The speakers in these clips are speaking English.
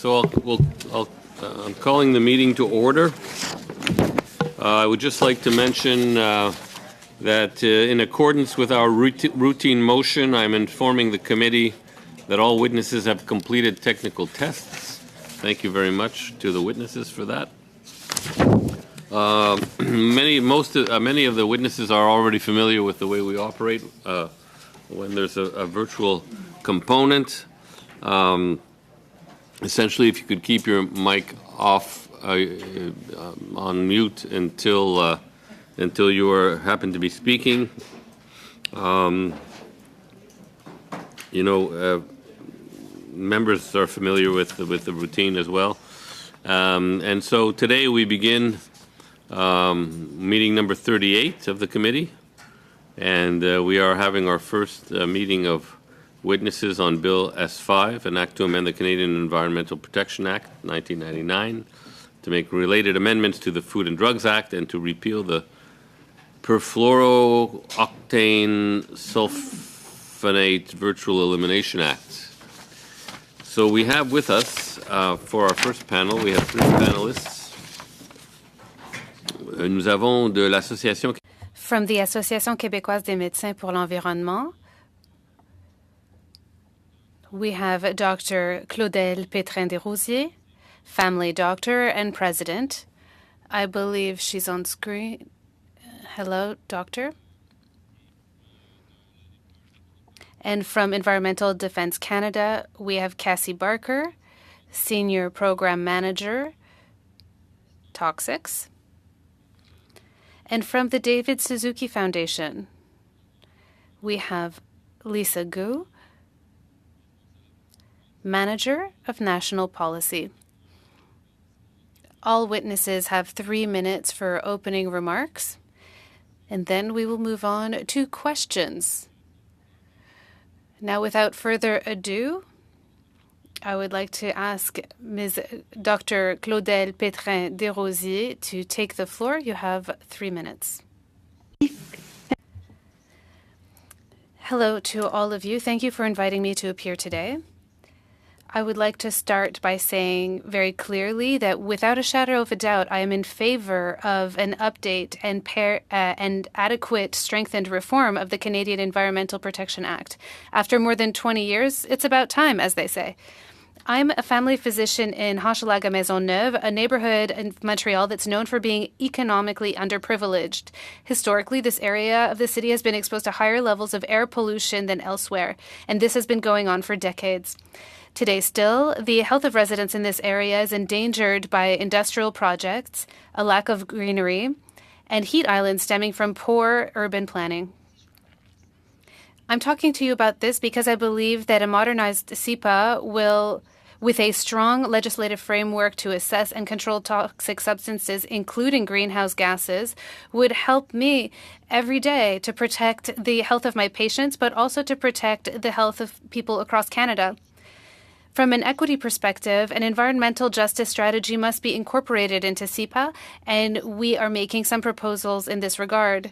I'm calling the meeting to order. I would just like to mention that in accordance with our routine motion, I'm informing the committee that all witnesses have completed technical tests. Thank you very much to the witnesses for that. Many of the witnesses are already familiar with the way we operate when there's a virtual component. Essentially, if you could keep your mic off on mute until you happen to be speaking. Members are familiar with the routine as well. And so today we begin meeting number 38 of the committee, and we are having our first meeting of witnesses on Bill S5, an act to amend the Canadian Environmental Protection Act, 1999, to make related amendments to the Food and Drugs Act and to repeal the perfluorooctane sulfonate Virtual Elimination Act. So we have with us, for our first panel, we have three panelists. Nous avons de l'association... From the Association québécoise des médecins pour l'environnement, we have Dr. Claudel Pétrin-Desrosiers, family doctor and president. I believe she's on screen. Hello, doctor. And from Environmental Defense Canada, we have Cassie Barker, senior program manager, Toxics. And from the David Suzuki Foundation, we have Lisa Gu, Manager of National Policy. All witnesses have 3 minutes for opening remarks, and then we will move on to questions. Now, without further ado, I would like to ask Ms. Dr. Claudel Pétrin-Desrosiers to take the floor. You have 3 minutes. Hello to all of you. Thank you for inviting me to appear today. I would like to start by saying very clearly that without a shadow of a doubt, I am in favor of an update and adequate strengthened reform of the Canadian Environmental Protection Act. After more than 20 years, it's about time, as they say. I'm a family physician in Hochelaga Maisonneuve, a neighborhood in Montreal that's known for being economically underprivileged. Historically, this area of the city has been exposed to higher levels of air pollution than elsewhere, and this has been going on for decades. Today still, the health of residents in this area is endangered by industrial projects, a lack of greenery, and heat islands stemming from poor urban planning. I'm talking to you about this because I believe that a modernized CEPA will, with a strong legislative framework to assess and control toxic substances, including greenhouse gases, would help me every day to protect the health of my patients, but also to protect the health of people across Canada. From an equity perspective, an environmental justice strategy must be incorporated into CEPA, and we are making some proposals in this regard.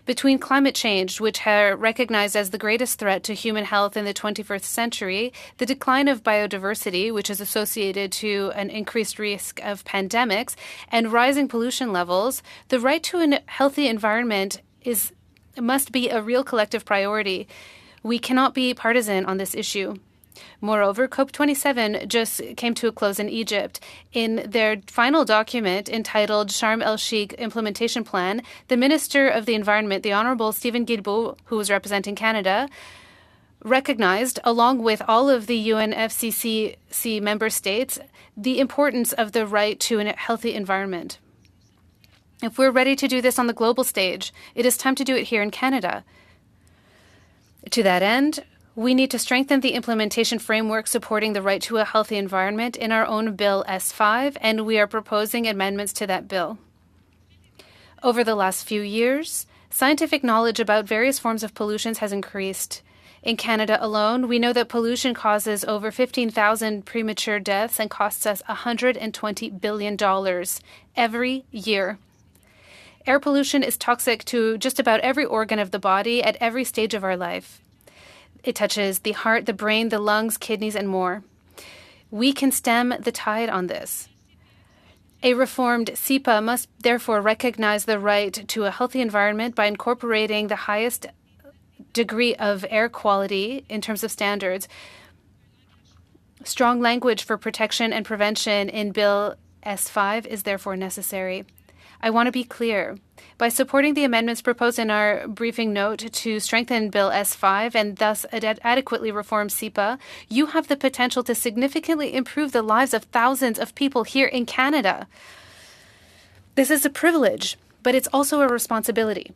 Between climate change, which are recognized as the greatest threat to human health in the 21st century, the decline of biodiversity, which is associated to an increased risk of pandemics, and rising pollution levels, the right to a healthy environment must be a real collective priority. We cannot be partisan on this issue. Moreover, COP27 just came to a close in Egypt. In their final document entitled Sharm el-Sheikh Implementation Plan, the Minister of the Environment, the Honourable Stephen Guilbeault, who was representing Canada, recognized, along with all of the UNFCCC member states, the importance of the right to a healthy environment. If we're ready to do this on the global stage, it is time to do it here in Canada. To that end, we need to strengthen the implementation framework supporting the right to a healthy environment in our own Bill S5, and we are proposing amendments to that bill. Over the last few years, scientific knowledge about various forms of pollution has increased. In Canada alone, we know that pollution causes over 15,000 premature deaths and costs us $120 billion every year. Air pollution is toxic to just about every organ of the body at every stage of our life. It touches the heart, the brain, the lungs, kidneys, and more. We can stem the tide on this. A reformed SEPA must therefore recognize the right to a healthy environment by incorporating the highest degree of air quality in terms of standards. Strong language for protection and prevention in Bill S5 is therefore necessary. I want to be clear. By supporting the amendments proposed in our briefing note to strengthen Bill S5 and thus adequately reform SEPA, you have the potential to significantly improve the lives of thousands of people here in Canada. This is a privilege, but it's also a responsibility.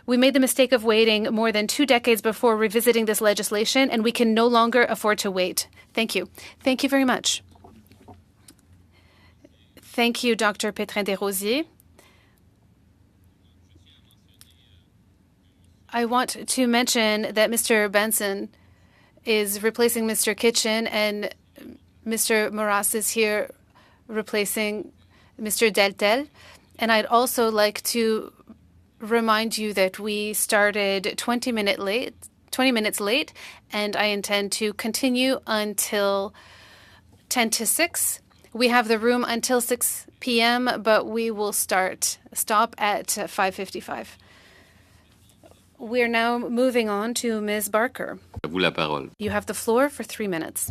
We made the mistake of waiting more than 2 decades before revisiting this legislation, and we can no longer afford to wait. Thank you. Thank you very much. Thank you, Dr. Pétrin-Desrosiers. I want to mention that Mr. Benson is replacing Mr. Kitchen, and Mr. Moras is here replacing Mr. Deltel. And I'd also like to remind you that we started 20 minutes late, and I intend to continue until 10 to 6. We have the room until 6 p.m., but we will stop at 5:55. We're now moving on to Ms. Barker. À vous la parole. You have the floor for 3 minutes.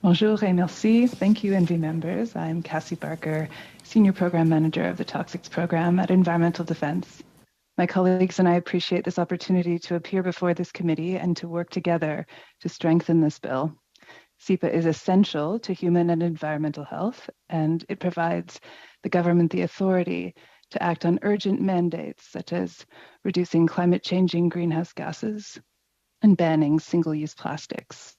Bonjour et merci. Thank you, ENVI members. I'm Cassie Barker, Senior Program Manager of the Toxics Program at Environmental Defense. My colleagues and I appreciate this opportunity to appear before this committee and to work together to strengthen this bill. SEPA is essential to human and environmental health, and it provides the government the authority to act on urgent mandates such as reducing climate-changing greenhouse gases and banning single-use plastics.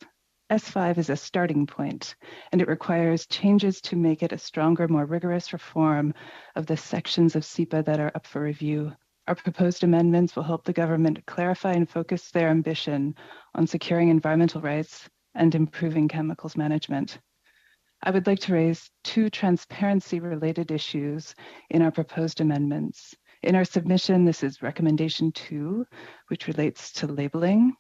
S5 is a starting point, and it requires changes to make it a stronger, more rigorous reform of the sections of SEPA that are up for review. Our proposed amendments will help the government clarify and focus their ambition on securing environmental rights and improving chemicals management. I would like to raise 2 transparency-related issues in our proposed amendments. In our submission, this is recommendation 2, which relates to labeling,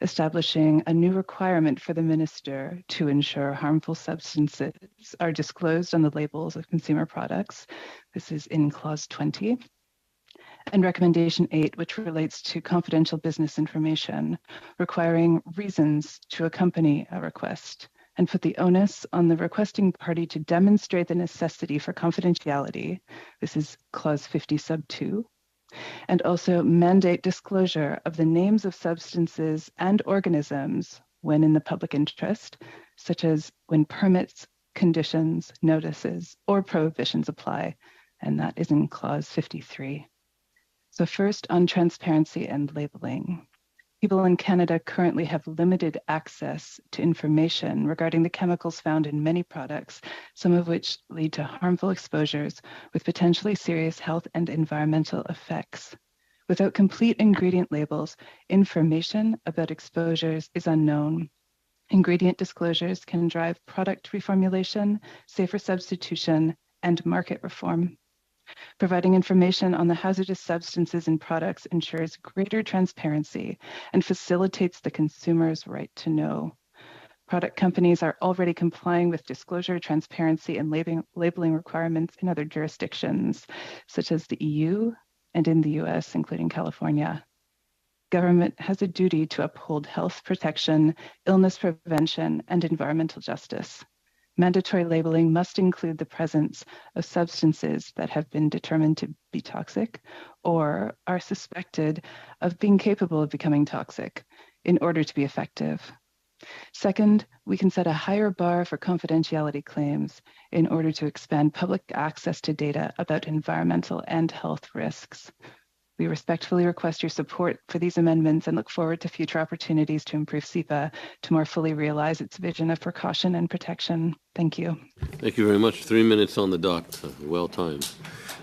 establishing a new requirement for the minister to ensure harmful substances are disclosed on the labels of consumer products. This is in clause 20. And recommendation 8, which relates to confidential business information, requiring reasons to accompany a request and put the onus on the requesting party to demonstrate the necessity for confidentiality. This is clause 50 sub 2. And also mandate disclosure of the names of substances and organisms when in the public interest, such as when permits, conditions, notices, or prohibitions apply, and that is in clause 53. So first on transparency and labeling. People in Canada currently have limited access to information regarding the chemicals found in many products, some of which lead to harmful exposures with potentially serious health and environmental effects. Without complete ingredient labels, information about exposures is unknown. Ingredient disclosures can drive product reformulation, safer substitution, and market reform. Providing information on the hazardous substances in products ensures greater transparency and facilitates the consumer's right to know. Product companies are already complying with disclosure, transparency, and labeling requirements in other jurisdictions, such as the EU and in the US, including California. Government has a duty to uphold health protection, illness prevention, and environmental justice. Mandatory labeling must include the presence of substances that have been determined to be toxic or are suspected of being capable of becoming toxic in order to be effective. Second, we can set a higher bar for confidentiality claims in order to expand public access to data about environmental and health risks. We respectfully request your support for these amendments and look forward to future opportunities to improve SEPA to more fully realize its vision of precaution and protection. Thank you. Thank you very much. 3 minutes on the dot. Well timed.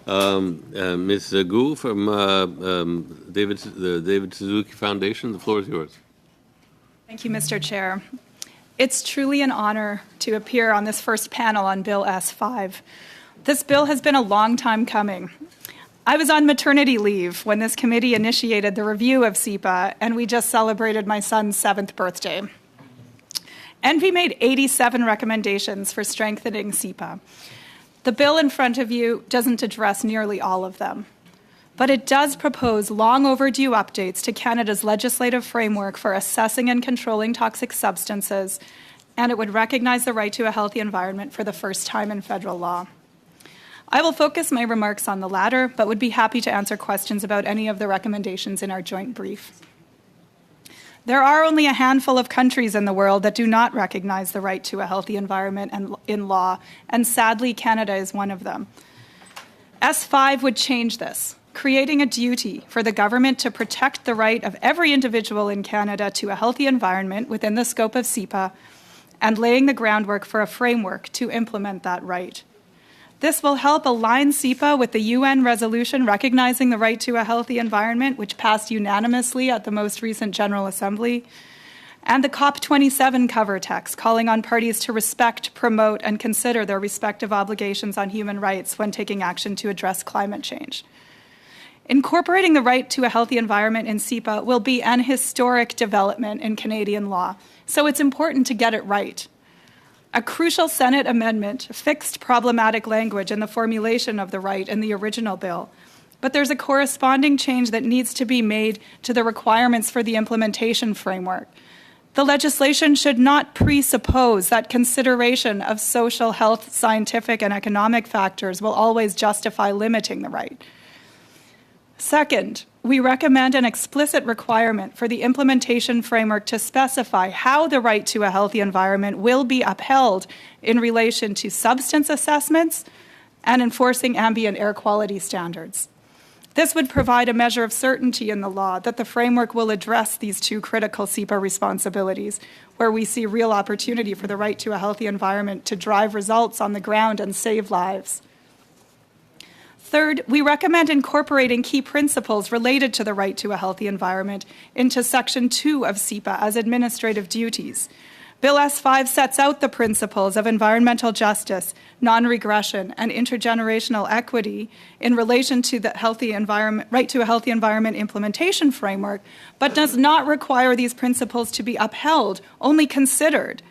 Ms. Gu from the David Suzuki Foundation, the floor is yours. Thank you, Mr. Chair. It's truly an honor to appear on this first panel on Bill S5. This bill has been a long time coming. I was on maternity leave when this committee initiated the review of SEPA, and we just celebrated my son's 7th birthday. ENVI made 87 recommendations for strengthening SEPA. The bill in front of you doesn't address nearly all of them, but it does propose long overdue updates to Canada's legislative framework for assessing and controlling toxic substances, and it would recognize the right to a healthy environment for the first time in federal law. I will focus my remarks on the latter, but would be happy to answer questions about any of the recommendations in our joint brief. There are only a handful of countries in the world that do not recognize the right to a healthy environment in law, and sadly, Canada is one of them. S5 would change this, creating a duty for the government to protect the right of every individual in Canada to a healthy environment within the scope of SEPA, and laying the groundwork for a framework to implement that right. This will help align SEPA with the UN resolution recognizing the right to a healthy environment, which passed unanimously at the most recent General Assembly, and the COP27 cover text calling on parties to respect, promote, and consider their respective obligations on human rights when taking action to address climate change. Incorporating the right to a healthy environment in SEPA will be an historic development in Canadian law, so it's important to get it right. A crucial Senate amendment fixed problematic language in the formulation of the right in the original bill, but there's a corresponding change that needs to be made to the requirements for the implementation framework. The legislation should not presuppose that consideration of social, health, scientific, and economic factors will always justify limiting the right. Second, we recommend an explicit requirement for the implementation framework to specify how the right to a healthy environment will be upheld in relation to substance assessments and enforcing ambient air quality standards. This would provide a measure of certainty in the law that the framework will address these two critical SEPA responsibilities, where we see real opportunity for the right to a healthy environment to drive results on the ground and save lives. Third, we recommend incorporating key principles related to the right to a healthy environment into Section 2 of SEPA as administrative duties. Bill S5 sets out the principles of environmental justice, non-regression, and intergenerational equity in relation to the right to a healthy environment implementation framework, but does not require these principles to be upheld, only considered.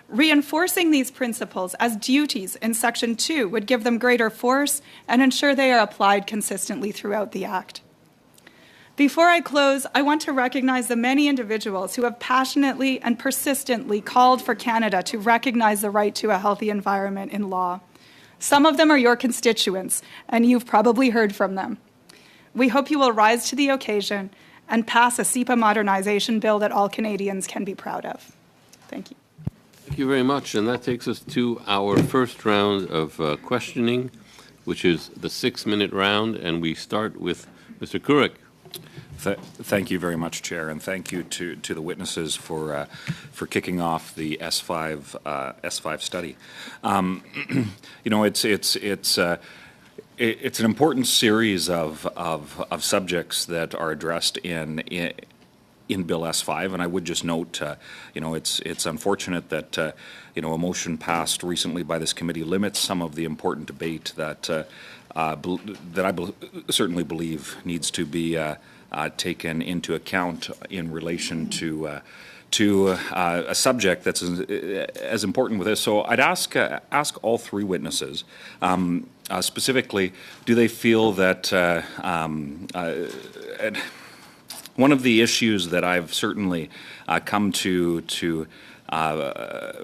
Reinforcing these principles as duties in Section 2 would give them greater force and ensure they are applied consistently throughout the Act. Before I close, I want to recognize the many individuals who have passionately and persistently called for Canada to recognize the right to a healthy environment in law. Some of them are your constituents, and you've probably heard from them. We hope you will rise to the occasion and pass a SEPA modernization bill that all Canadians can be proud of. Thank you. Thank you very much. And that takes us to our first round of questioning, which is the 6-minute round. And we start with Mr. Kurek. Thank you very much, Chair, and thank you to the witnesses for kicking off the S5 study. It's an important series of subjects that are addressed in Bill S5, and I would just note, it's unfortunate that a motion passed recently by this committee limits some of the important debate that I certainly believe needs to be taken into account in relation to a subject that's as important with this. So I'd ask all three witnesses, specifically, do they feel that one of the issues that I've certainly come to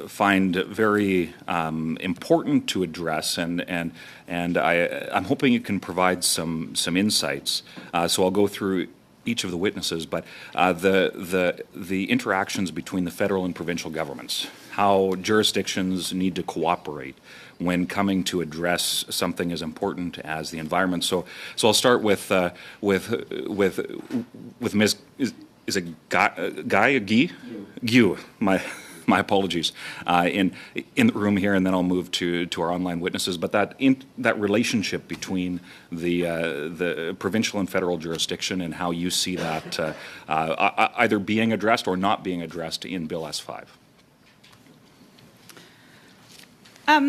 find very important to address, and I'm hoping you can provide some insights. So I'll go through each of the witnesses, but the interactions between the federal and provincial governments, how jurisdictions need to cooperate when coming to address something as important as the environment. So I'll start with Ms. Is it Guy? My apologies, in the room here, and then I'll move to our online witnesses. But that relationship between the provincial and federal jurisdiction, and how you see that either being addressed or not being addressed in Bill S5.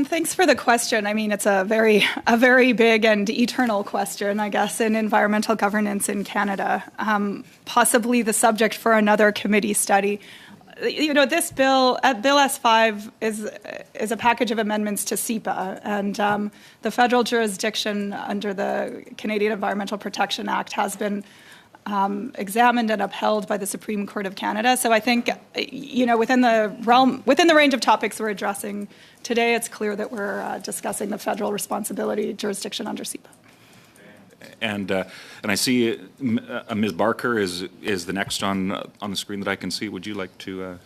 Thanks for the question. I mean, it's a very big and eternal question, I guess, in environmental governance in Canada. Possibly the subject for another committee study. this bill, Bill S5, is a package of amendments to SEPA, and the federal jurisdiction under the Canadian Environmental Protection Act has been examined and upheld by the Supreme Court of Canada. So I think, within the range of topics we're addressing today, it's clear that we're discussing the federal responsibility jurisdiction under SEPA. And I see Ms. Barker is the next on the screen that I can see. Would you like to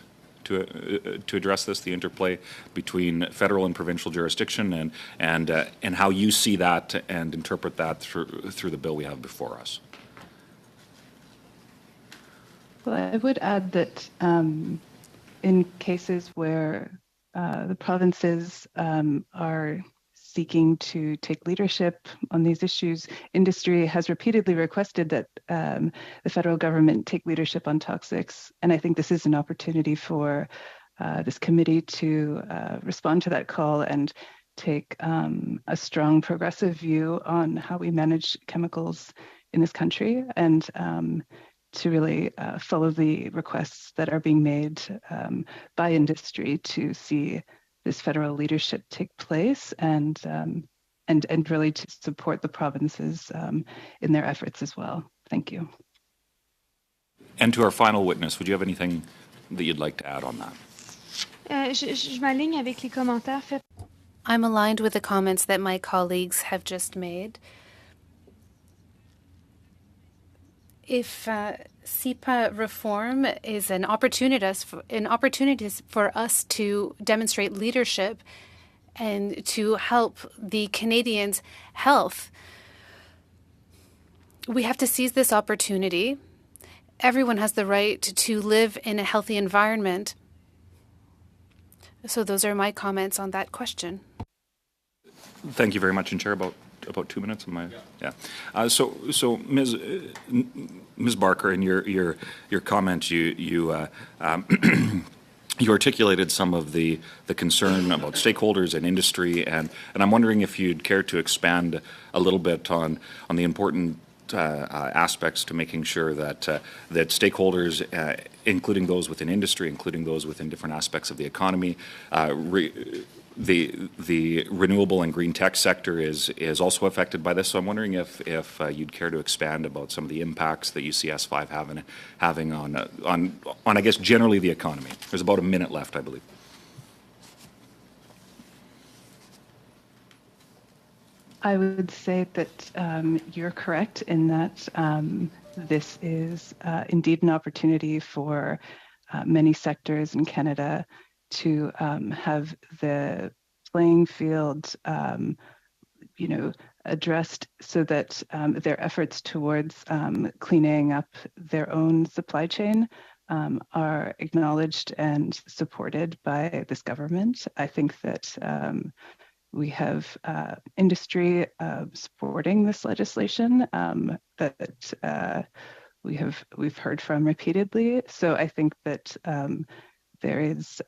address this, the interplay between federal and provincial jurisdiction, and how you see that and interpret that through the bill we have before us? Well, I would add that in cases where the provinces are seeking to take leadership on these issues, industry has repeatedly requested that the federal government take leadership on toxics. And I think this is an opportunity for this committee to respond to that call and take a strong progressive view on how we manage chemicals in this country, and to really follow the requests that are being made by industry to see this federal leadership take place, and really to support the provinces in their efforts as well. Thank you. And to our final witness, would you have anything that you'd like to add on that? Je m'aligne avec les commentaires faits. I'm aligned with the comments that my colleagues have just made. If SEPA reform is an opportunity for us to demonstrate leadership and to help the Canadians' health, we have to seize this opportunity. Everyone has the right to live in a healthy environment. So those are my comments on that question. Thank you very much, and Chair. About 2 minutes. So Ms. Barker, in your comment, you articulated some of the concern about stakeholders and industry, and I'm wondering if you'd care to expand a little bit on the important aspects to making sure that that stakeholders, including those within industry, including those within different aspects of the economy, the renewable and green tech sector is also affected by this. So I'm wondering if you'd care to expand about some of the impacts that you see S5 having on I guess generally the economy. There's about a minute left, I believe. I would say that you're correct in that this is indeed an opportunity for many sectors in Canada to have the playing field, addressed so that their efforts towards cleaning up their own supply chain are acknowledged and supported by this government. I think that we have industry supporting this legislation that we've heard from repeatedly. So I think that there is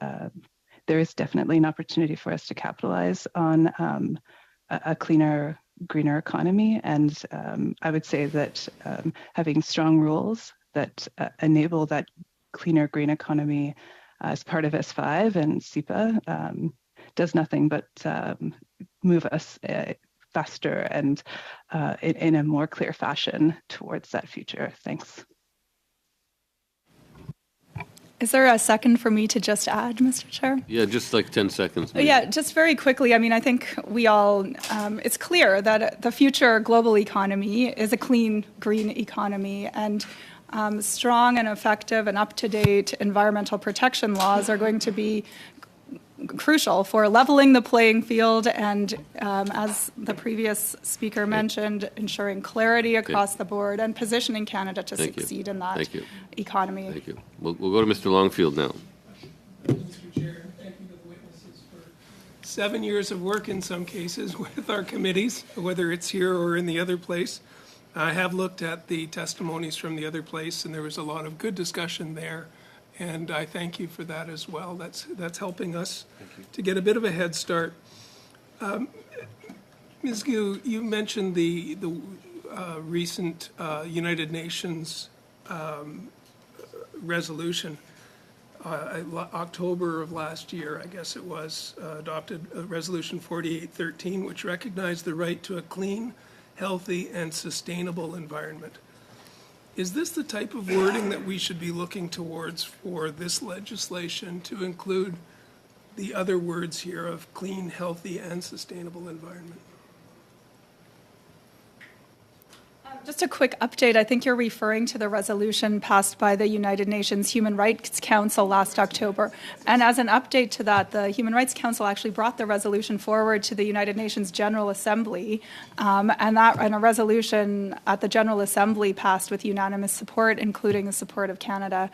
definitely an opportunity for us to capitalize on a cleaner, greener economy. And I would say that having strong rules that enable that cleaner, green economy as part of S5 and SEPA does nothing but move us faster and in a more clear fashion towards that future. Thanks. Is there a second for me to just add, Mr. Chair? Yeah, just like 10 seconds. Maybe. Yeah, just very quickly. I mean, I think we all, it's clear that the future global economy is a clean, green economy, and strong and effective and up-to-date environmental protection laws are going to be crucial for leveling the playing field and, as the previous speaker mentioned, ensuring clarity across the board and positioning Canada to succeed in that economy. Thank you. We'll go to Mr. Longfield now. Mr. Chair, thank you to the witnesses for 7 years of work in some cases with our committees, whether it's here or in the other place. I have looked at the testimonies from the other place, and there was a lot of good discussion there. And I thank you for that as well. That's helping us to get a bit of a head start. Ms. Gu, you mentioned the recent United Nations resolution October of last year, I guess it was, adopted Resolution 4813, which recognized the right to a clean, healthy, and sustainable environment. Is this the type of wording that we should be looking towards for this legislation to include the other words here of clean, healthy, and sustainable environment? Just a quick update. I think you're referring to the resolution passed by the United Nations Human Rights Council last October. And as an update to that, the Human Rights Council actually brought the resolution forward to the United Nations General Assembly, and a resolution at the General Assembly passed with unanimous support, including the support of Canada,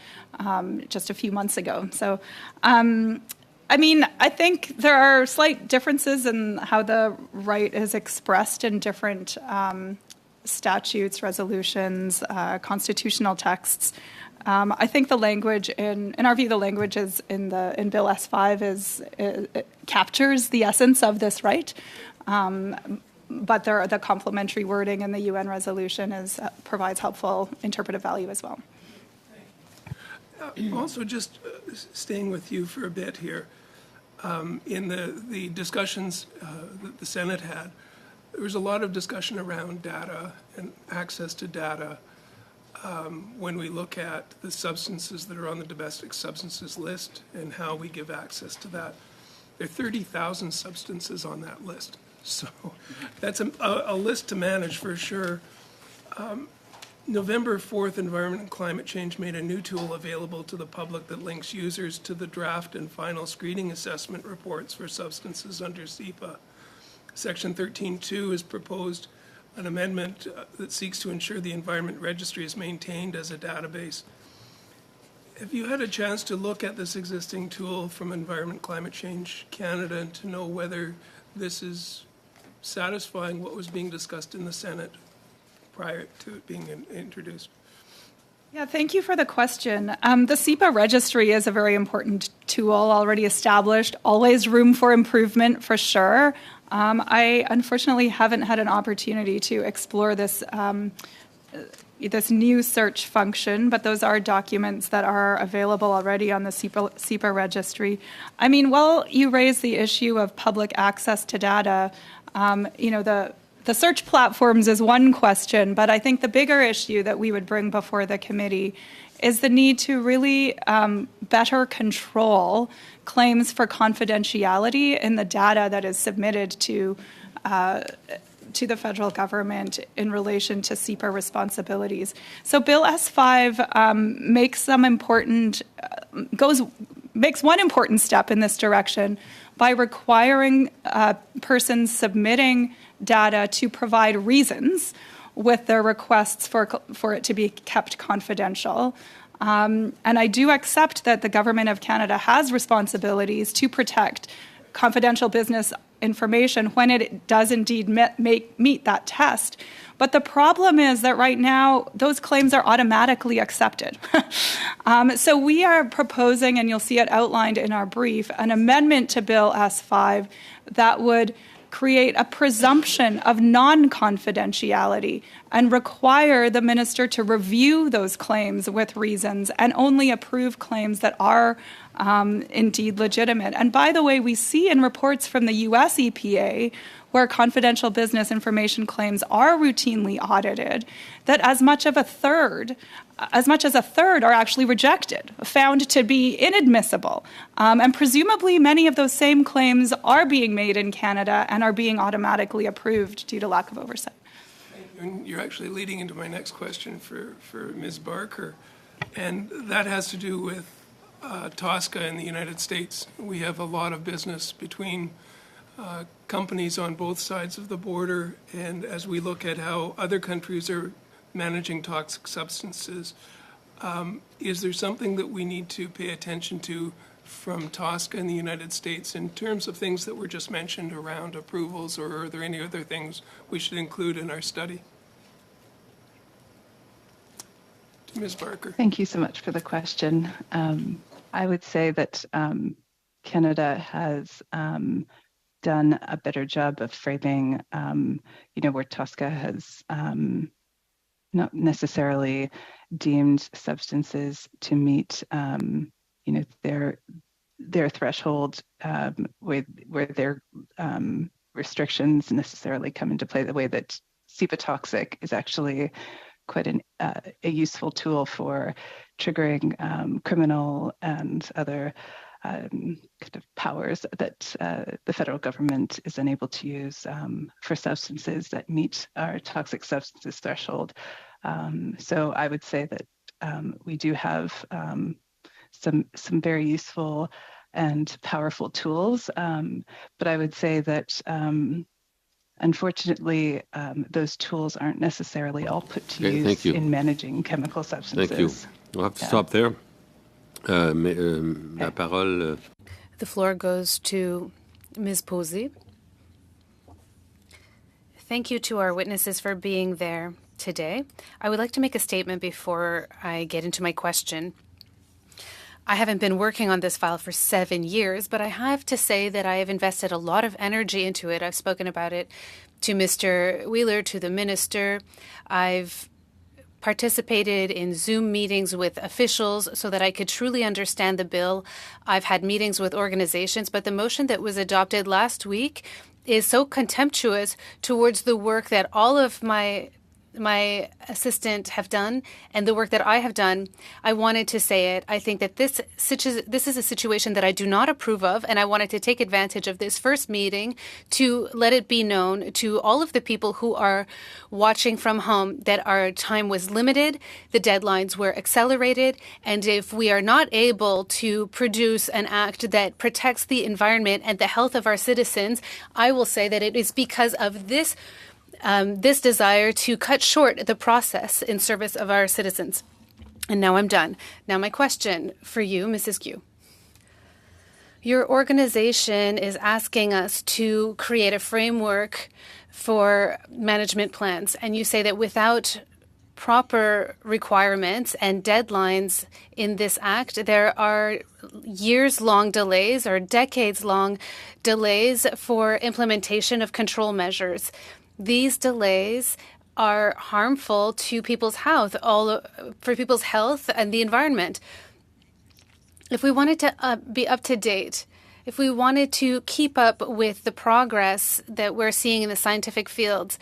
just a few months ago. So, I mean, I think there are slight differences in how the right is expressed in different statutes, resolutions, constitutional texts. I think the language, in our view, the language is in Bill S5 it captures the essence of this right, but the complementary wording in the UN resolution provides helpful interpretive value as well. Also, just staying with you for a bit here, in the discussions that the Senate had, there was a lot of discussion around data and access to data when we look at the substances that are on the domestic substances list and how we give access to that. There are 30,000 substances on that list. So that's a list to manage for sure. November 4th, Environment and Climate Change made a new tool available to the public that links users to the draft and final screening assessment reports for substances under SEPA. Section 13.2 has proposed an amendment that seeks to ensure the Environment Registry is maintained as a database. Have you had a chance to look at this existing tool from Environment Climate Change Canada and to know whether this is satisfying what was being discussed in the Senate prior to it being introduced? Yeah, thank you for the question. The SEPA registry is a very important tool already established, always room for improvement for sure. I unfortunately haven't had an opportunity to explore this this new search function, but those are documents that are available already on the SEPA registry. I mean, while you raise the issue of public access to data, the search platforms is one question, but I think the bigger issue that we would bring before the committee is the need to really better control claims for confidentiality in the data that is submitted to the federal government in relation to SEPA responsibilities. So Bill S5 makes one important step in this direction by requiring persons submitting data to provide reasons with their requests for it to be kept confidential. And I do accept that the Government of Canada has responsibilities to protect confidential business information when it does indeed meet that test. But the problem is that right now, those claims are automatically accepted. So we are proposing, and you'll see it outlined in our brief, an amendment to Bill S5 that would create a presumption of non-confidentiality and require the minister to review those claims with reasons and only approve claims that are indeed legitimate. And by the way, we see in reports from the US EPA where confidential business information claims are routinely audited, that as much as a third are actually rejected, found to be inadmissible. And presumably many of those same claims are being made in Canada and are being automatically approved due to lack of oversight. And you're actually leading into my next question for Ms. Barker, and that has to do with TSCA in the United States. We have a lot of business between companies on both sides of the border, and as we look at how other countries are managing toxic substances, is there something that we need to pay attention to from TSCA in the United States in terms of things that were just mentioned around approvals, or are there any other things we should include in our study? To Ms. Barker. Thank you so much for the question. I would say that Canada has done a better job of framing, where TSCA has not necessarily deemed substances to meet their threshold where their restrictions necessarily come into play, the way that cephatoxic is actually quite a useful tool for triggering criminal and other kind of powers that the federal government is unable to use for substances that meet our toxic substances threshold. So I would say that we do have some very useful and powerful tools, but I would say that unfortunately, those tools aren't necessarily all put to use in managing chemical substances. Thank you. We'll have to stop there. La parole. The floor goes to Ms. Posey. Thank you to our witnesses for being there today. I would like to make a statement before I get into my question. I haven't been working on this file for 7 years, but I have to say that I have invested a lot of energy into it. I've spoken about it to Mr. Wheeler, to the minister. I've participated in Zoom meetings with officials so that I could truly understand the bill. I've had meetings with organizations, but the motion that was adopted last week is so contemptuous towards the work that all of my assistant have done and the work that I have done. I wanted to say it. I think that this is a situation that I do not approve of, and I wanted to take advantage of this first meeting to let it be known to all of the people who are watching from home that our time was limited, the deadlines were accelerated, and if we are not able to produce an act that protects the environment and the health of our citizens, I will say that it is because of this desire to cut short the process in service of our citizens. And now I'm done. Now my question for you, Mrs. Q. Your organization is asking us to create a framework for management plans, and you say that without proper requirements and deadlines in this act, there are years-long delays or decades-long delays for implementation of control measures. These delays are harmful to people's health, for people's health and the environment. If we wanted to be up to date, if we wanted to keep up with the progress that we're seeing in the scientific fields,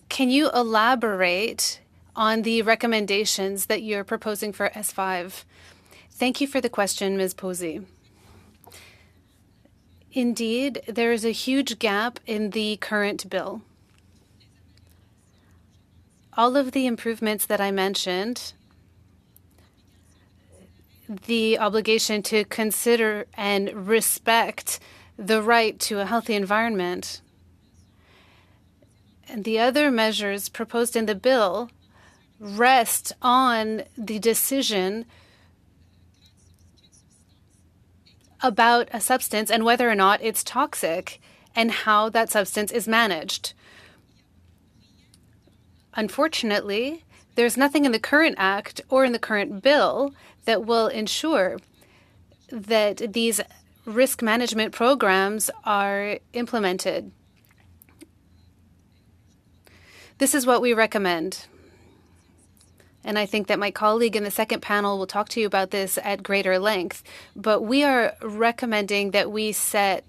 can you elaborate on the recommendations that you're proposing for S5? Thank you for the question, Ms. Posey. Indeed, there is a huge gap in the current bill. All of the improvements that I mentioned, the obligation to consider and respect the right to a healthy environment, and the other measures proposed in the bill rest on the decision about a substance and whether or not it's toxic and how that substance is managed. Unfortunately, there's nothing in the current act or in the current bill that will ensure that these risk management programs are implemented. This is what we recommend. And I think that my colleague in the second panel will talk to you about this at greater length. But we are recommending that we set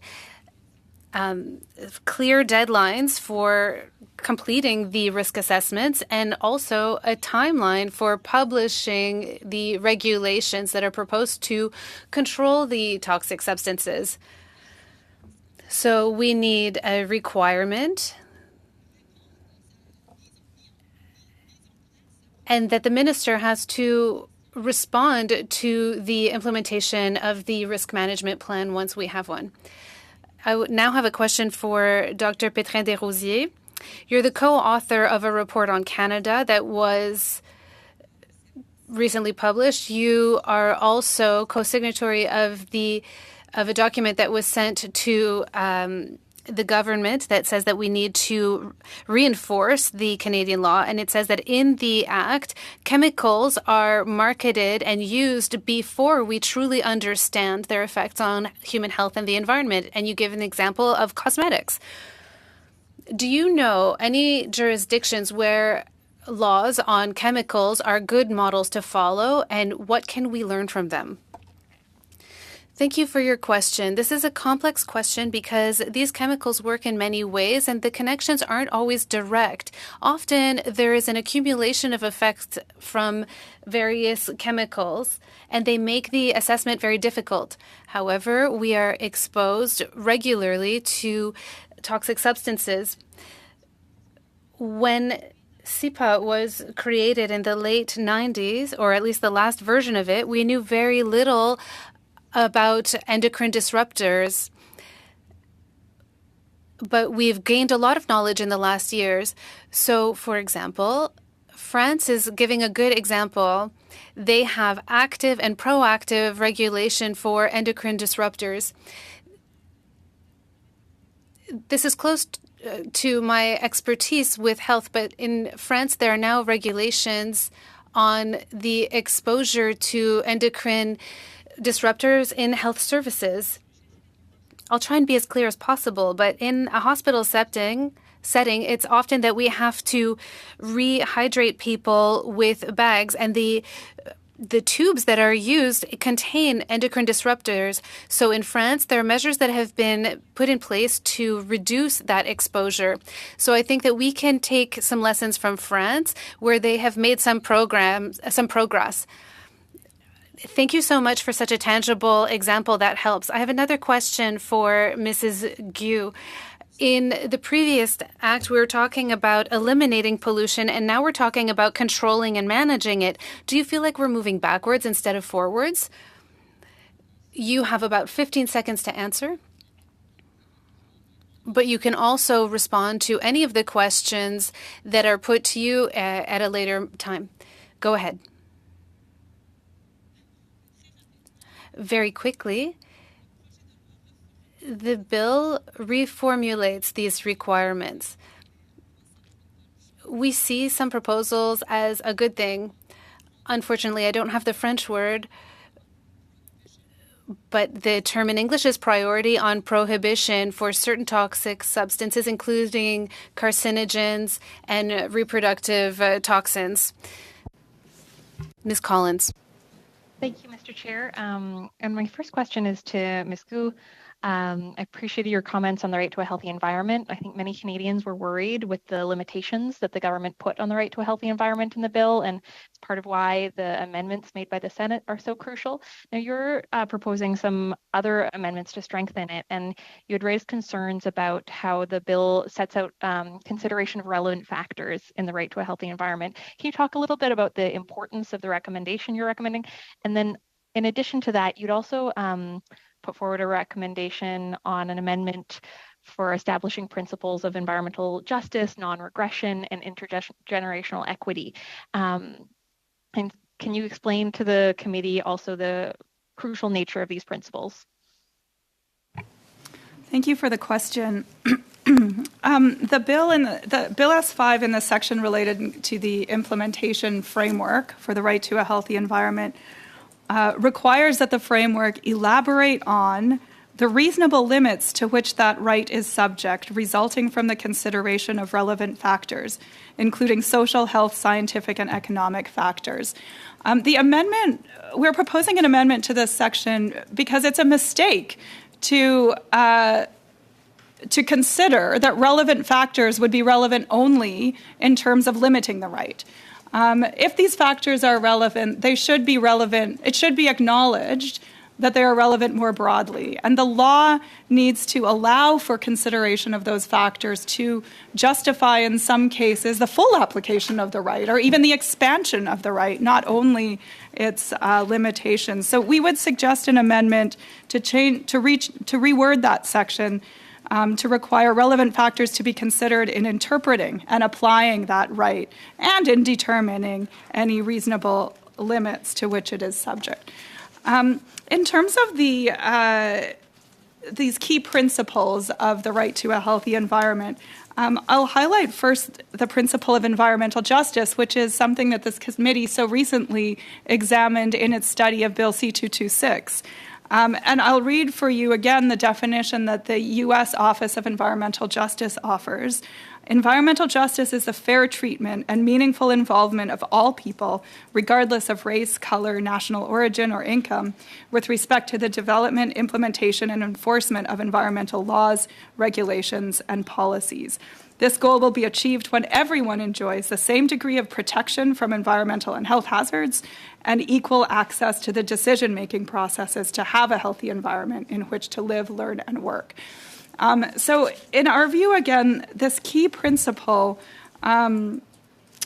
clear deadlines for completing the risk assessments and also a timeline for publishing the regulations that are proposed to control the toxic substances. So we need a requirement and that the minister has to respond to the implementation of the risk management plan once we have one. I now have a question for Dr. Pétrin Desrosiers. You're the co-author of a report on Canada that was recently published. You are also co-signatory of a document that was sent to the government that says that we need to reinforce the Canadian law. And it says that in the Act, chemicals are marketed and used before we truly understand their effects on human health and the environment. And you give an example of cosmetics. Do you know any jurisdictions where laws on chemicals are good models to follow, and what can we learn from them? Thank you for your question. This is a complex question because these chemicals work in many ways and the connections aren't always direct. Often there is an accumulation of effects from various chemicals and they make the assessment very difficult. However, we are exposed regularly to toxic substances. When SIPA was created in the late 90s, or at least the last version of it, we knew very little about endocrine disruptors. But we've gained a lot of knowledge in the last years. So, for example, France is giving a good example. They have active and proactive regulation for endocrine disruptors. This is close to my expertise with health, but in France, there are now regulations on the exposure to endocrine disruptors in health services. I'll try and be as clear as possible, but in a hospital setting, it's often that we have to rehydrate people with bags, and the tubes that are used contain endocrine disruptors. So in France, there are measures that have been put in place to reduce that exposure. So I think that we can take some lessons from France where they have made some progress. Thank you so much for such a tangible example. That helps. I have another question for Mrs. Gu. In the previous act, we were talking about eliminating pollution, and now we're talking about controlling and managing it. Do you feel like we're moving backwards instead of forwards? You have about 15 seconds to answer. But you can also respond to any of the questions that are put to you at a later time. Go ahead. Very quickly, the bill reformulates these requirements. We see some proposals as a good thing. Unfortunately, I don't have the French word, but the term in English is priority on prohibition for certain toxic substances, including carcinogens and reproductive toxins. Ms. Collins. Thank you, Mr. Chair. And my first question is to Ms. Gu. I appreciated your comments on the right to a healthy environment. I think many Canadians were worried with the limitations that the government put on the right to a healthy environment in the bill, and it's part of why the amendments made by the Senate are so crucial. Now, you're proposing some other amendments to strengthen it, and you had raised concerns about how the bill sets out consideration of relevant factors in the right to a healthy environment. Can you talk a little bit about the importance of the recommendation you're recommending? And then in addition to that, you'd also put forward a recommendation on an amendment for establishing principles of environmental justice, non-regression, and intergenerational equity. And can you explain to the committee also the crucial nature of these principles? Thank you for the question. The bill S5 in the section related to the implementation framework for the right to a healthy environment requires that the framework elaborate on the reasonable limits to which that right is subject, resulting from the consideration of relevant factors, including social, health, scientific, and economic factors. The amendment, we're proposing an amendment to this section because it's a mistake to consider that relevant factors would be relevant only in terms of limiting the right. If these factors are relevant, they should be relevant. It should be acknowledged that they are relevant more broadly. And the law needs to allow for consideration of those factors to justify, in some cases, the full application of the right, or even the expansion of the right, not only its limitations. So we would suggest an amendment to reword that section to require relevant factors to be considered in interpreting and applying that right and in determining any reasonable limits to which it is subject. In terms of these key principles of the right to a healthy environment, I'll highlight first the principle of environmental justice, which is something that this committee so recently examined in its study of Bill C-226. And I'll read for you again the definition that the U.S. Office of Environmental Justice offers. Environmental justice is the fair treatment and meaningful involvement of all people, regardless of race, color, national origin, or income, with respect to the development, implementation, and enforcement of environmental laws, regulations, and policies. This goal will be achieved when everyone enjoys the same degree of protection from environmental and health hazards and equal access to the decision-making processes to have a healthy environment in which to live, learn, and work. So in our view, again, this key principle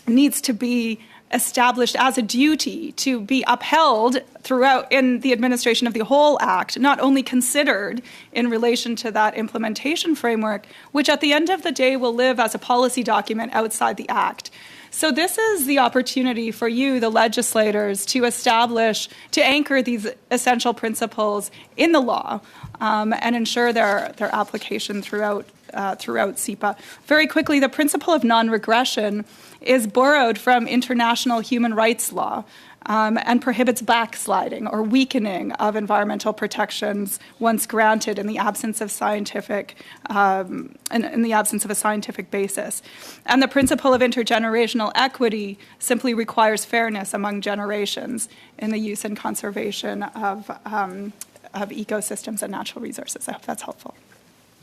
needs to be established as a duty to be upheld throughout in the administration of the whole Act, not only considered in relation to that implementation framework, which at the end of the day will live as a policy document outside the Act. So this is the opportunity for you, the legislators, to establish, to anchor these essential principles in the law and ensure their application throughout CEPA. Very quickly, the principle of non-regression is borrowed from international human rights law and prohibits backsliding or weakening of environmental protections once granted in the absence of scientific in the absence of a scientific basis. And the principle of intergenerational equity simply requires fairness among generations in the use and conservation of ecosystems and natural resources. I hope that's helpful.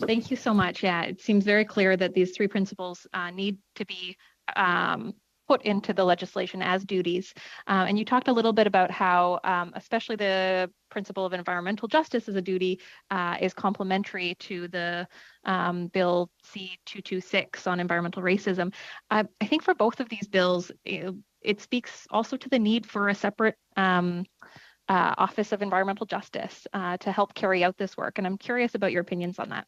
Thank you so much. Yeah, it seems very clear that these three principles need to be put into the legislation as duties. And you talked a little bit about how, especially the principle of environmental justice as a duty is complementary to the Bill C-226 on environmental racism. I think for both of these bills, it speaks also to the need for a separate Office of Environmental Justice to help carry out this work. And I'm curious about your opinions on that.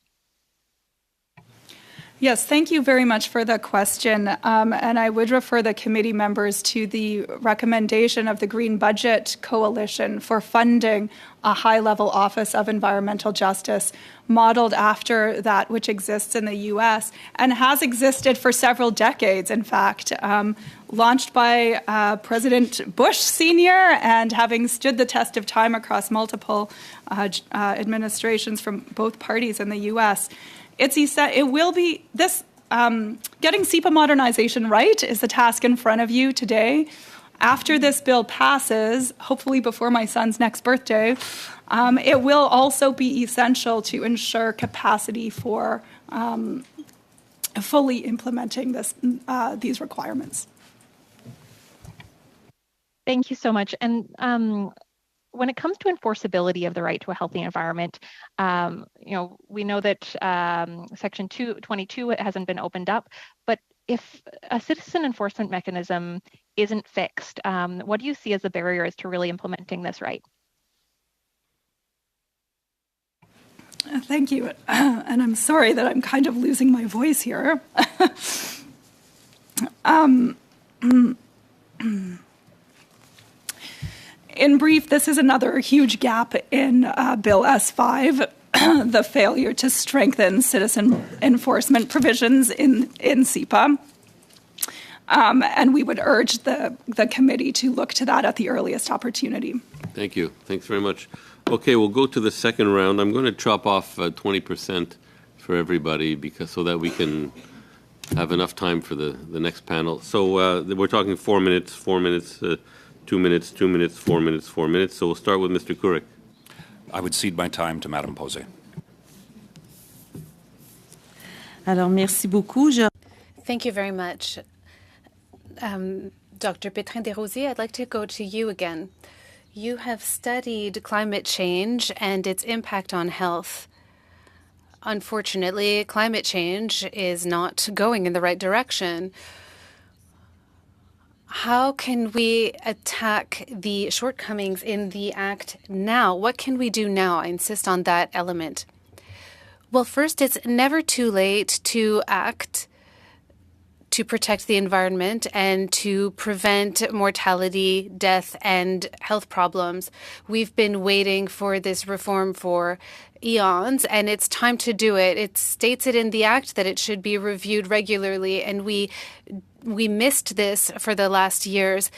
Yes, thank you very much for the question. And I would refer the committee members to the recommendation of the Green Budget Coalition for funding a high-level Office of Environmental Justice modeled after that which exists in the U.S. and has existed for several decades, in fact, launched by President Bush Sr. and having stood the test of time across multiple administrations from both parties in the U.S. It will be this getting CEPA modernization right is the task in front of you today. After this bill passes, hopefully before my son's next birthday, it will also be essential to ensure capacity for fully implementing these requirements. Thank you so much. And when it comes to enforceability of the right to a healthy environment, we know that Section 222 hasn't been opened up, but if a citizen enforcement mechanism isn't fixed, what do you see as the barriers to really implementing this right? Thank you. And I'm sorry that I'm kind of losing my voice here. In brief, this is another huge gap in Bill S5, the failure to strengthen citizen enforcement provisions in CEPA. And we would urge the committee to look to that at the earliest opportunity. Thank you. Thanks very much. Okay, we'll go to the second round. I'm going to chop off 20% for everybody so that we can have enough time for the next panel. So we're talking 4 minutes, 4 minutes, 2 minutes, 2 minutes, 4 minutes, 4 minutes. So we'll start with Mr. Couric. I would cede my time to Madame Posey. Alors, merci beaucoup. Thank you very much. Dr. Pétrin-Desrosiers, I'd like to go to you again. You have studied climate change and its impact on health. Unfortunately, climate change is not going in the right direction. How can we attack the shortcomings in the Act now? What can we do now? I insist on that element. Well, first, it's never too late to act to protect the environment and to prevent mortality, death, and health problems. We've been waiting for this reform for eons, and it's time to do it. It states it in the Act that it should be reviewed regularly, and we missed this for the last years.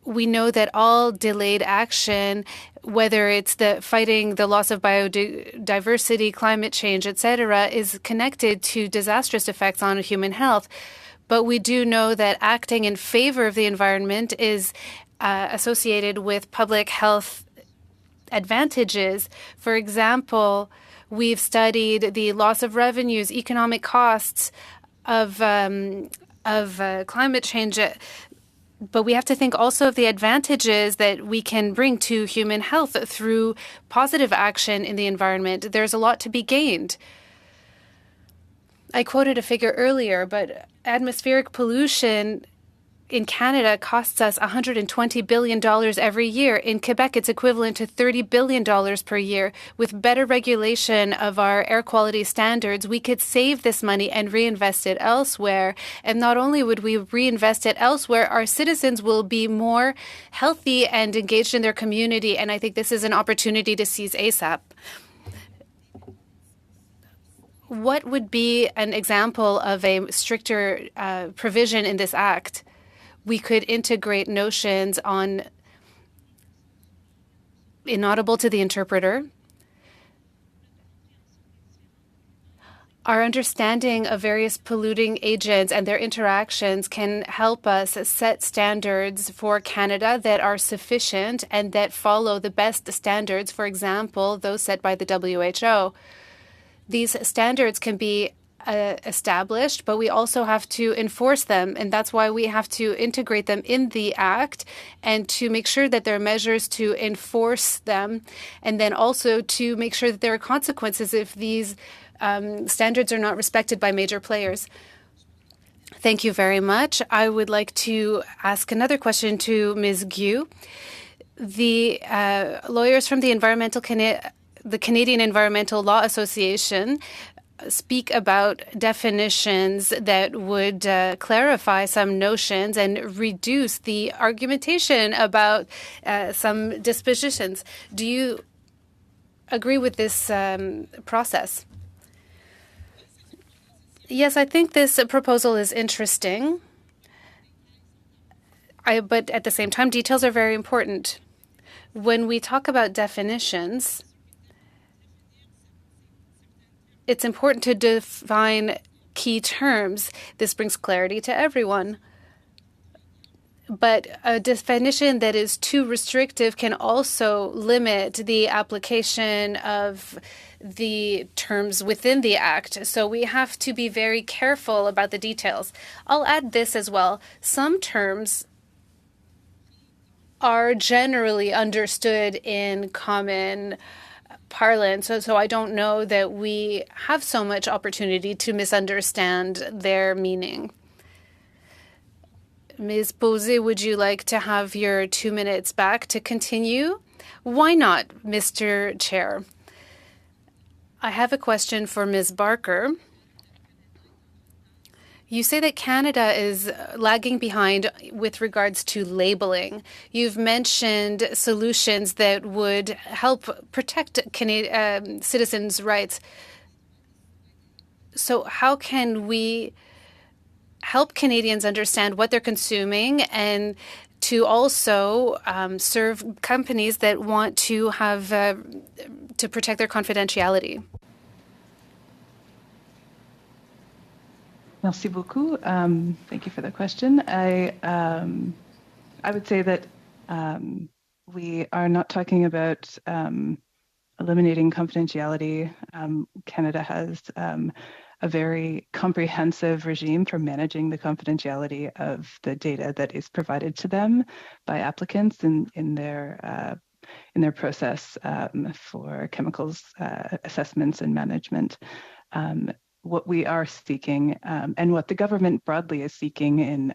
we know that all delayed action, whether it's the fighting the loss of biodiversity, climate change, etc., is connected to disastrous effects on human health. But we do know that acting in favor of the environment is associated with public health advantages. For example, we've studied the loss of revenues, economic costs of climate change. But we have to think also of the advantages that we can bring to human health through positive action in the environment. There's a lot to be gained. I quoted a figure earlier, but atmospheric pollution in Canada costs us $120 billion every year. In Quebec, it's equivalent to $30 billion per year. With better regulation of our air quality standards, we could save this money and reinvest it elsewhere. And not only would we reinvest it elsewhere, our citizens will be more healthy and engaged in their community. And I think this is an opportunity to seize ASAP. What would be an example of a stricter provision in this act? We could integrate notions on inaudible to the interpreter. Our understanding of various polluting agents and their interactions can help us set standards for Canada that are sufficient and that follow the best standards, for example, those set by the WHO. These standards can be established, but we also have to enforce them. And that's why we have to integrate them in the Act and to make sure that there are measures to enforce them. And then also to make sure that there are consequences if these standards are not respected by major players. Thank you very much. I would like to ask another question to Ms. Gu. The lawyers from the Canadian Environmental Law Association speak about definitions that would clarify some notions and reduce the argumentation about some dispositions. Do you agree with this process? Yes, I think this proposal is interesting. But at the same time, details are very important. When we talk about definitions, it's important to define key terms. This brings clarity to everyone. But a definition that is too restrictive can also limit the application of the terms within the Act. So we have to be very careful about the details. I'll add this as well. Some terms are generally understood in common parlance, so I don't know that we have so much opportunity to misunderstand their meaning. Ms. Posey, would you like to have your 2 minutes back to continue? Why not, Mr. Chair? I have a question for Ms. Barker. You say that Canada is lagging behind with regards to labeling. You've mentioned solutions that would help protect citizens' rights. So how can we help Canadians understand what they're consuming and to also serve companies that want to have to protect their confidentiality? Merci beaucoup. Thank you for the question. I would say that we are not talking about eliminating confidentiality. Canada has a very comprehensive regime for managing the confidentiality of the data that is provided to them by applicants in their process for chemicals assessments and management. What we are seeking and what the government broadly is seeking in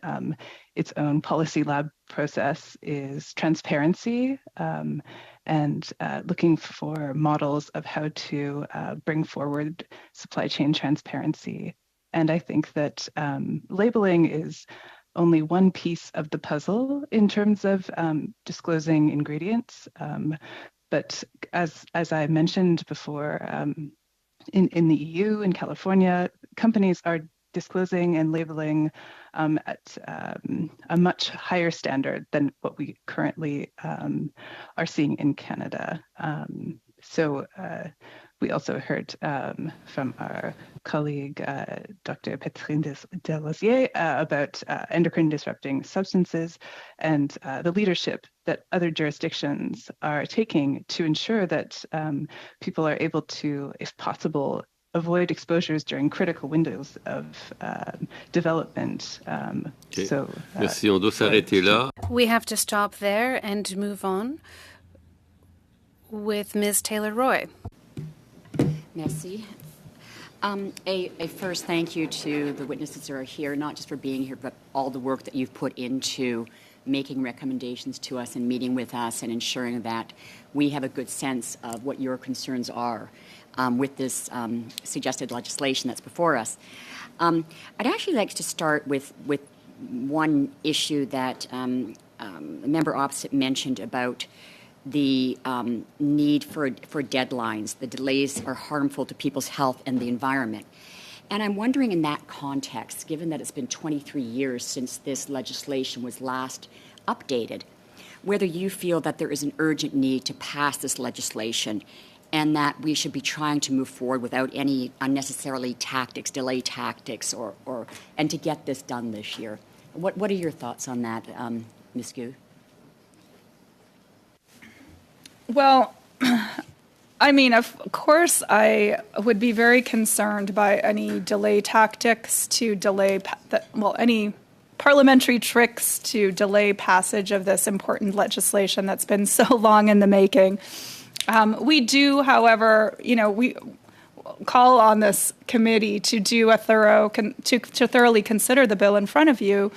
its own policy lab process is transparency and looking for models of how to bring forward supply chain transparency. And I think that labeling is only one piece of the puzzle in terms of disclosing ingredients. But as I mentioned before, in the EU, in California, companies are disclosing and labeling at a much higher standard than what we currently are seeing in Canada. We also heard from our colleague, Dr. Petrine Desrosiers, about endocrine disrupting substances and the leadership that other jurisdictions are taking to ensure that people are able to, if possible, avoid exposures during critical windows of development. Merci, on doit s'arrêter là. We have to stop there and move on with Ms. Taylor-Roy. Merci. A first thank you to the witnesses that are here, not just for being here, but all the work that you've put into making recommendations to us and meeting with us and ensuring that we have a good sense of what your concerns are with this suggested legislation that's before us. I'd actually like to start with one issue that the member opposite mentioned about the need for deadlines. The delays are harmful to people's health and the environment. And I'm wondering in that context, given that it's been 23 years since this legislation was last updated, whether you feel that there is an urgent need to pass this legislation and that we should be trying to move forward without any unnecessarily delay tactics, and to get this done this year. What are your thoughts on that, Ms. Gu? Well, I mean, of course, I would be very concerned by any delay tactics to delay, any parliamentary tricks to delay passage of this important legislation that's been so long in the making. We do, however, we call on this committee to do a to thoroughly consider the bill in front of you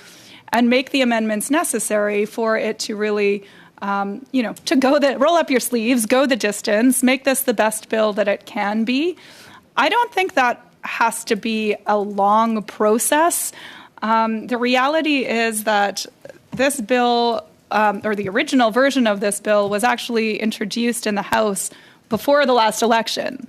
and make the amendments necessary for it to really to roll up your sleeves, go the distance, make this the best bill that it can be. I don't think that has to be a long process. The reality is that this bill, or the original version of this bill, was actually introduced in the House before the last election.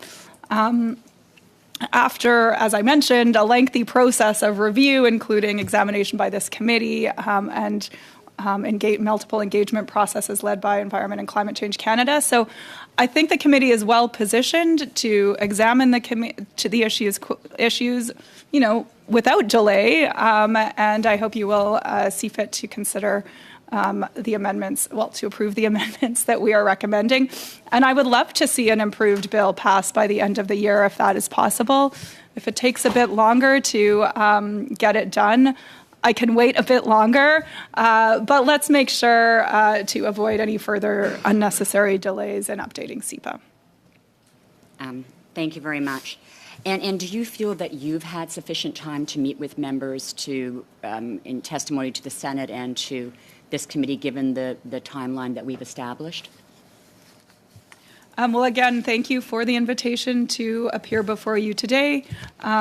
After, as I mentioned, a lengthy process of review, including examination by this committee and multiple engagement processes led by Environment and Climate Change Canada. So I think the committee is well positioned to examine the issues, without delay. And I hope you will see fit to consider the amendments, to approve the amendments that we are recommending. And I would love to see an improved bill passed by the end of the year if that is possible. If it takes a bit longer to get it done, I can wait a bit longer, but let's make sure to avoid any further unnecessary delays in updating SEPA. Thank you very much. And do you feel that you've had sufficient time to meet with members in testimony to the Senate and to this committee, given the timeline that we've established? Well, again, thank you for the invitation to appear before you today.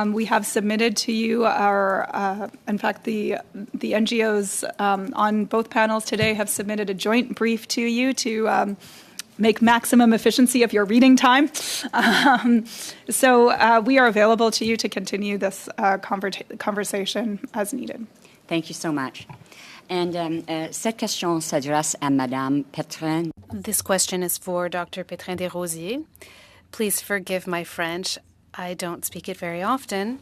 We have submitted to you in fact, the NGOs on both panels today have submitted a joint brief to you to make maximum efficiency of your reading time. So we are available to you to continue this conversation as needed. Thank you so much. And cette question s'adresse à Madame Petrine. This question is for Dr. Petrine Desrosiers. Please forgive my French. I don't speak it very often.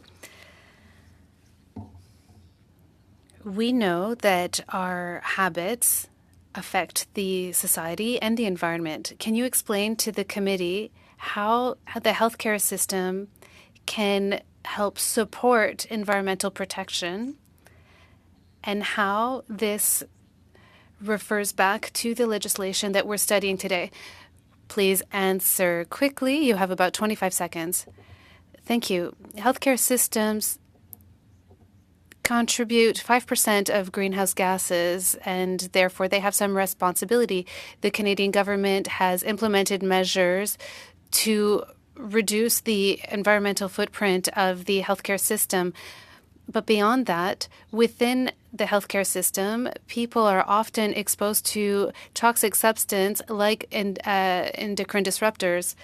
We know that our habits affect the society and the environment. Can you explain to the committee how the healthcare system can help support environmental protection and how this refers back to the legislation that we're studying today? Please answer quickly. You have about 25 seconds. Thank you. Healthcare systems contribute 5% of greenhouse gases, and therefore they have some responsibility. The Canadian government has implemented measures to reduce the environmental footprint of the healthcare system. But beyond that, within the healthcare system, people are often exposed to toxic substances like endocrine disruptors.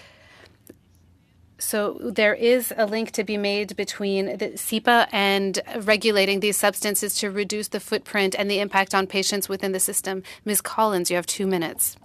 So there is a link to be made between the SEPA and regulating these substances to reduce the footprint and the impact on patients within the system. Ms. Collins, you have 2 minutes.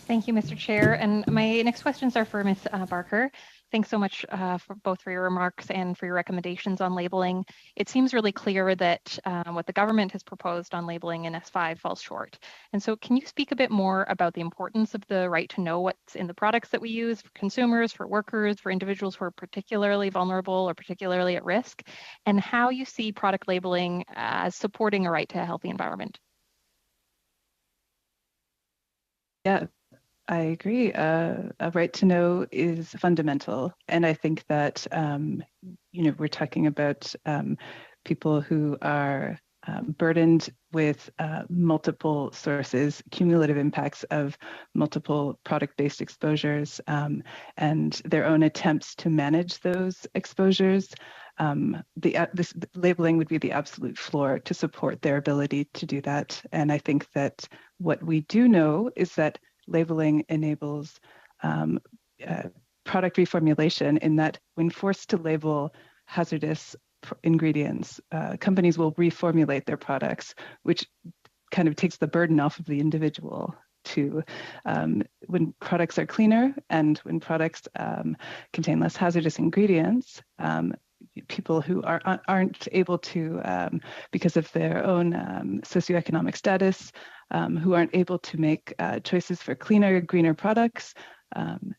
Thank you, Mr. Chair. And my next questions are for Ms. Barker. Thanks so much for your remarks and for your recommendations on labeling. It seems really clear that what the government has proposed on labeling in S5 falls short. And so can you speak a bit more about the importance of the right to know what's in the products that we use for consumers, for workers, for individuals who are particularly vulnerable or particularly at risk, and how you see product labeling as supporting a right to a healthy environment? Yeah, I agree. A right to know is fundamental. And I think that, we're talking about people who are burdened with multiple sources, cumulative impacts of multiple product-based exposures, and their own attempts to manage those exposures. This labeling would be the absolute floor to support their ability to do that. And I think that what we do know is that labeling enables product reformulation, in that when forced to label hazardous ingredients, companies will reformulate their products, which kind of takes the burden off of the individual to when products are cleaner and when products contain less hazardous ingredients, people who aren't able to, because of their own socioeconomic status, who aren't able to make choices for cleaner, greener products.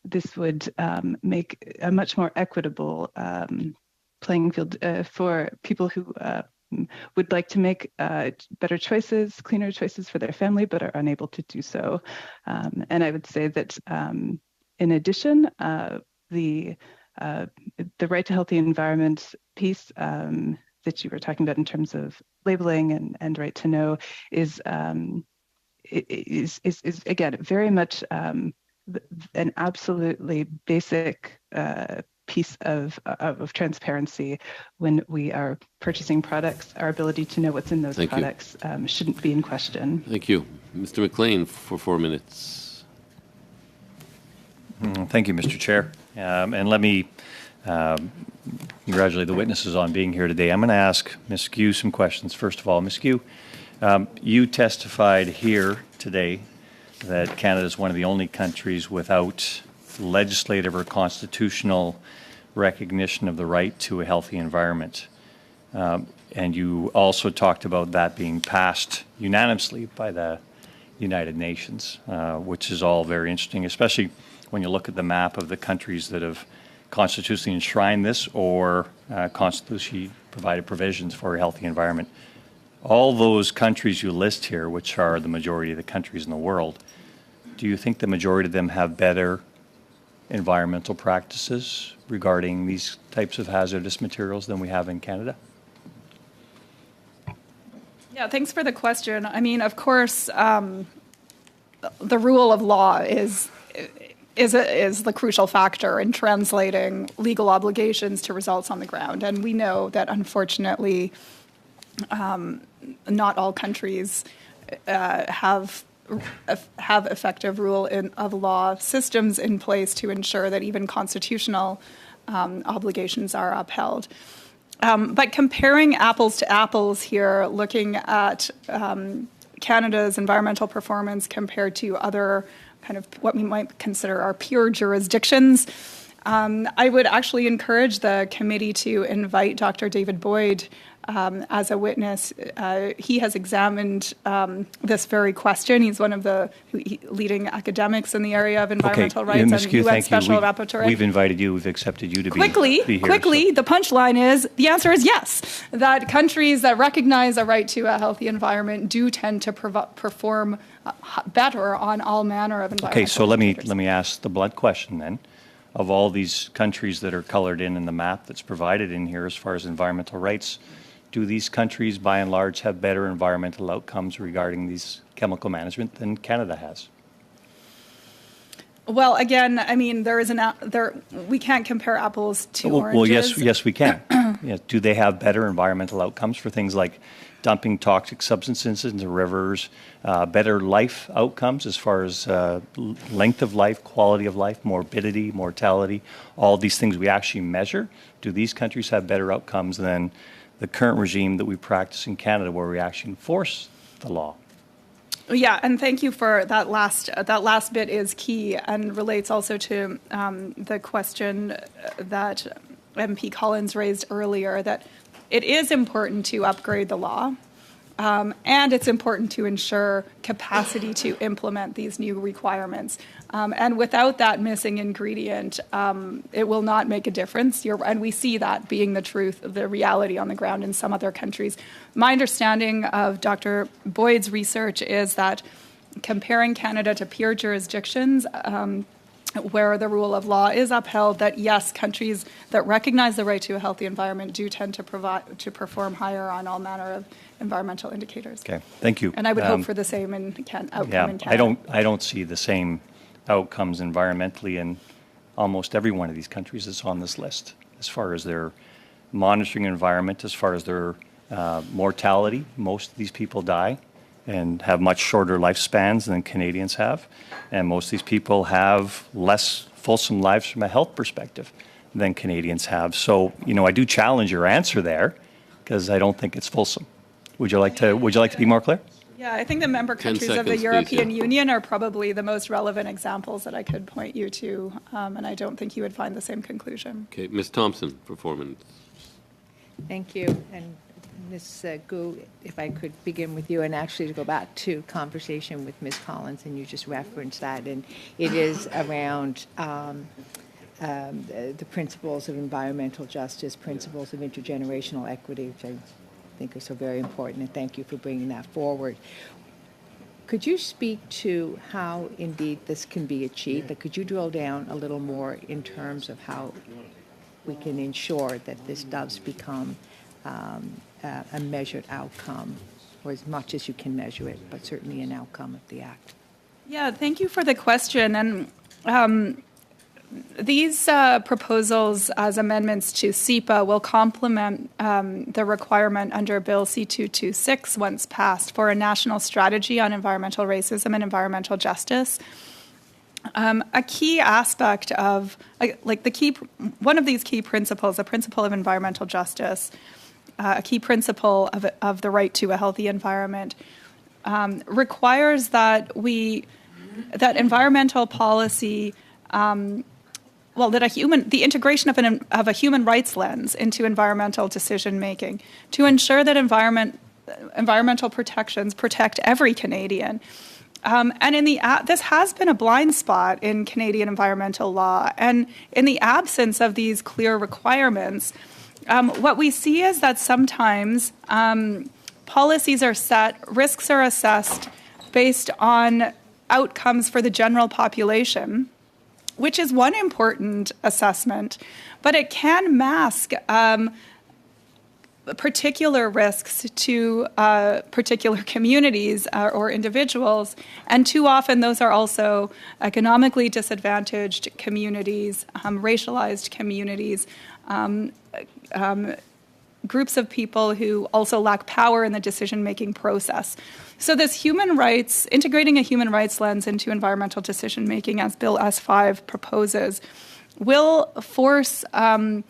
This would make a much more equitable playing field for people who would like to make better choices, cleaner choices for their family, but are unable to do so. And I would say that in addition, the right to healthy environment piece that you were talking about in terms of labeling and right to know is again very much an absolutely basic piece of transparency when we are purchasing products. Our ability to know what's in those products shouldn't be in question. Thank you. Mr. McLean for 4 minutes. Thank you, Mr. Chair. And let me congratulate the witnesses on being here today. I'm going to ask Ms. Gue some questions. First of all, Ms. Gue, you testified here today that Canada is one of the only countries without legislative or constitutional recognition of the right to a healthy environment. And you also talked about that being passed unanimously by the United Nations, which is all very interesting, especially when you look at the map of the countries that have constitutionally enshrined this or constitutionally provided provisions for a healthy environment. All those countries you list here, which are the majority of the countries in the world, do you think the majority of them have better environmental practices regarding these types of hazardous materials than we have in Canada? Yeah, thanks for the question. I mean, of course, the rule of law is the crucial factor in translating legal obligations to results on the ground. And we know that, unfortunately, not all countries have effective rule of law systems in place to ensure that even constitutional obligations are upheld. But comparing apples to apples here, looking at Canada's environmental performance compared to other kind of what we might consider our peer jurisdictions, I would actually encourage the committee to invite Dr. David Boyd as a witness. He has examined this very question. He's one of the leading academics in the area of environmental rights Ms. and Gue, UN Special Rapporteur. We've invited you. We've accepted you to be here. Quickly, the punchline is, the answer is yes, that countries that recognize a right to a healthy environment do tend to perform better on all manner of environmental Okay, so let me ask the blunt question then. Of all these countries that are colored in the map that's provided in here as far as environmental rights, do these countries, by and large, have better environmental outcomes regarding these chemical management than Canada has? Well, again, I mean, we can't compare apples to oranges. Well, yes, we can. Yeah. Do they have better environmental outcomes for things like dumping toxic substances into rivers, better life outcomes as far as length of life, quality of life, morbidity, mortality, all these things we actually measure. Do these countries have better outcomes than the current regime that we practice in Canada, where we actually enforce the law? Yeah, and thank you for that last. That last bit is key and relates also to the question that MP Collins raised earlier, that it is important to upgrade the law, and it's important to ensure capacity to implement these new requirements. And without that missing ingredient, it will not make a difference. And we see that being the truth, the reality on the ground in some other countries. My understanding of Dr. Boyd's research is that comparing Canada to peer jurisdictions, where the rule of law is upheld, that yes, countries that recognize the right to a healthy environment do tend to perform higher on all manner of environmental indicators. Okay, thank you. And I would hope for the same outcome in Canada. I don't see the same outcomes environmentally in almost every one of these countries that's on this list, as far as their monitoring environment, as far as their mortality. Most of these people die and have much shorter lifespans than Canadians have. And most of these people have less fulsome lives from a health perspective than Canadians have. So, I do challenge your answer there, because I don't think it's fulsome. Would you like to be more clear? Yeah, I think the member countries of the European Union are probably the most relevant examples that I could point you to, and I don't think you would find the same conclusion. Okay, Ms. Thompson, performance. Thank you. And Ms. Gu, if I could begin with you, and actually to go back to conversation with Ms. Collins, and you just referenced that, and it is around the principles of environmental justice, principles of intergenerational equity, which I think are so very important, and thank you for bringing that forward. Could you speak to how indeed this can be achieved? But could you drill down a little more in terms of how we can ensure that this does become a measured outcome, or as much as you can measure it, but certainly an outcome of the Act? Yeah, thank you for the question. And these proposals as amendments to SEPA will complement the requirement under Bill C-226, once passed, for a national strategy on environmental racism and environmental justice. A key aspect of, one of these key principles, the principle of environmental justice, a key principle of the right to a healthy environment, requires that environmental policy, the integration of a human rights lens into environmental decision making, to ensure that environmental protections protect every Canadian. And this has been a blind spot in Canadian environmental law. And in the absence of these clear requirements, what we see is that sometimes policies are set, risks are assessed based on outcomes for the general population, which is one important assessment, but it can mask particular risks to particular communities or individuals, and too often those are also economically disadvantaged communities, racialized communities, groups of people who also lack power in the decision-making process. So this integrating a human rights lens into environmental decision-making, as Bill S-5 proposes, will force a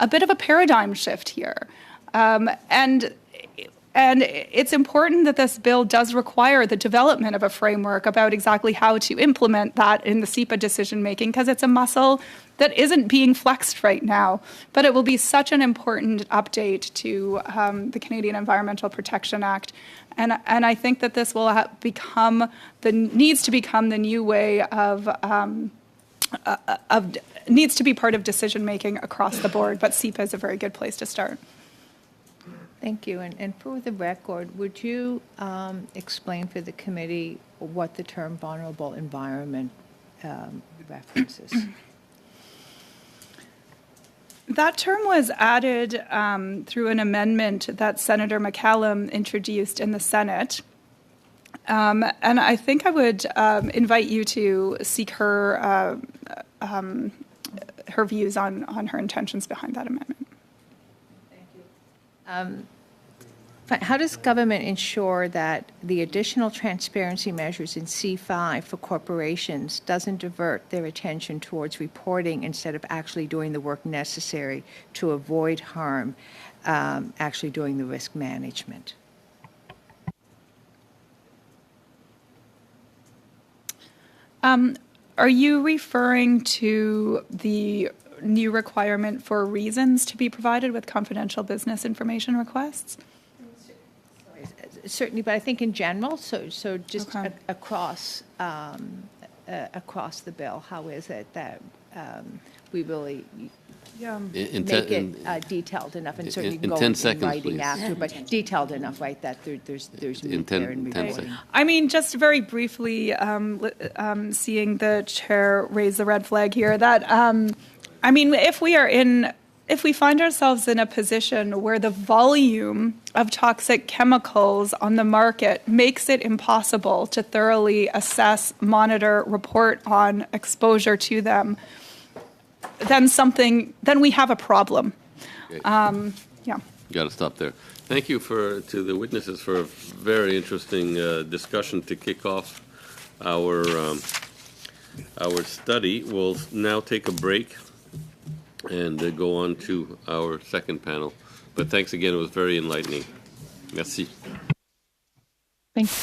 bit of a paradigm shift here. And it's important that this bill does require the development of a framework about exactly how to implement that in the SEPA decision-making, because it's a muscle that isn't being flexed right now. But it will be such an important update to the Canadian Environmental Protection Act. And I think that this will needs to become the new way needs to be part of decision-making across the board. But SEPA is a very good place to start. Thank you. And for the record, would you explain for the committee what the term vulnerable environment references? That term was added through an amendment that Senator McCallum introduced in the Senate. And I think I would invite you to seek her views on her intentions behind that amendment. How does government ensure that the additional transparency measures in C5 for corporations doesn't divert their attention towards reporting instead of actually doing the work necessary to avoid harm, actually doing the risk management? Are you referring to the new requirement for reasons to be provided with confidential business information requests? Certainly, but I think in general, so just Okay. across the bill, how is it that we really make it detailed enough, and certainly in go 10 in seconds, writing please. after, but detailed enough, right, that there's meat there in 10 reporting. seconds. I mean, just very briefly, seeing the chair raise the red flag here, that, I mean, if we find ourselves in a position where the volume of toxic chemicals on the market makes it impossible to thoroughly assess, monitor, report on exposure to them, then we have a problem. Okay. Yeah. Got to stop there. Thank you to the witnesses for a very interesting discussion to kick off our study. We'll now take a break and go on to our second panel. But thanks again. It was very enlightening. Merci. Thank you.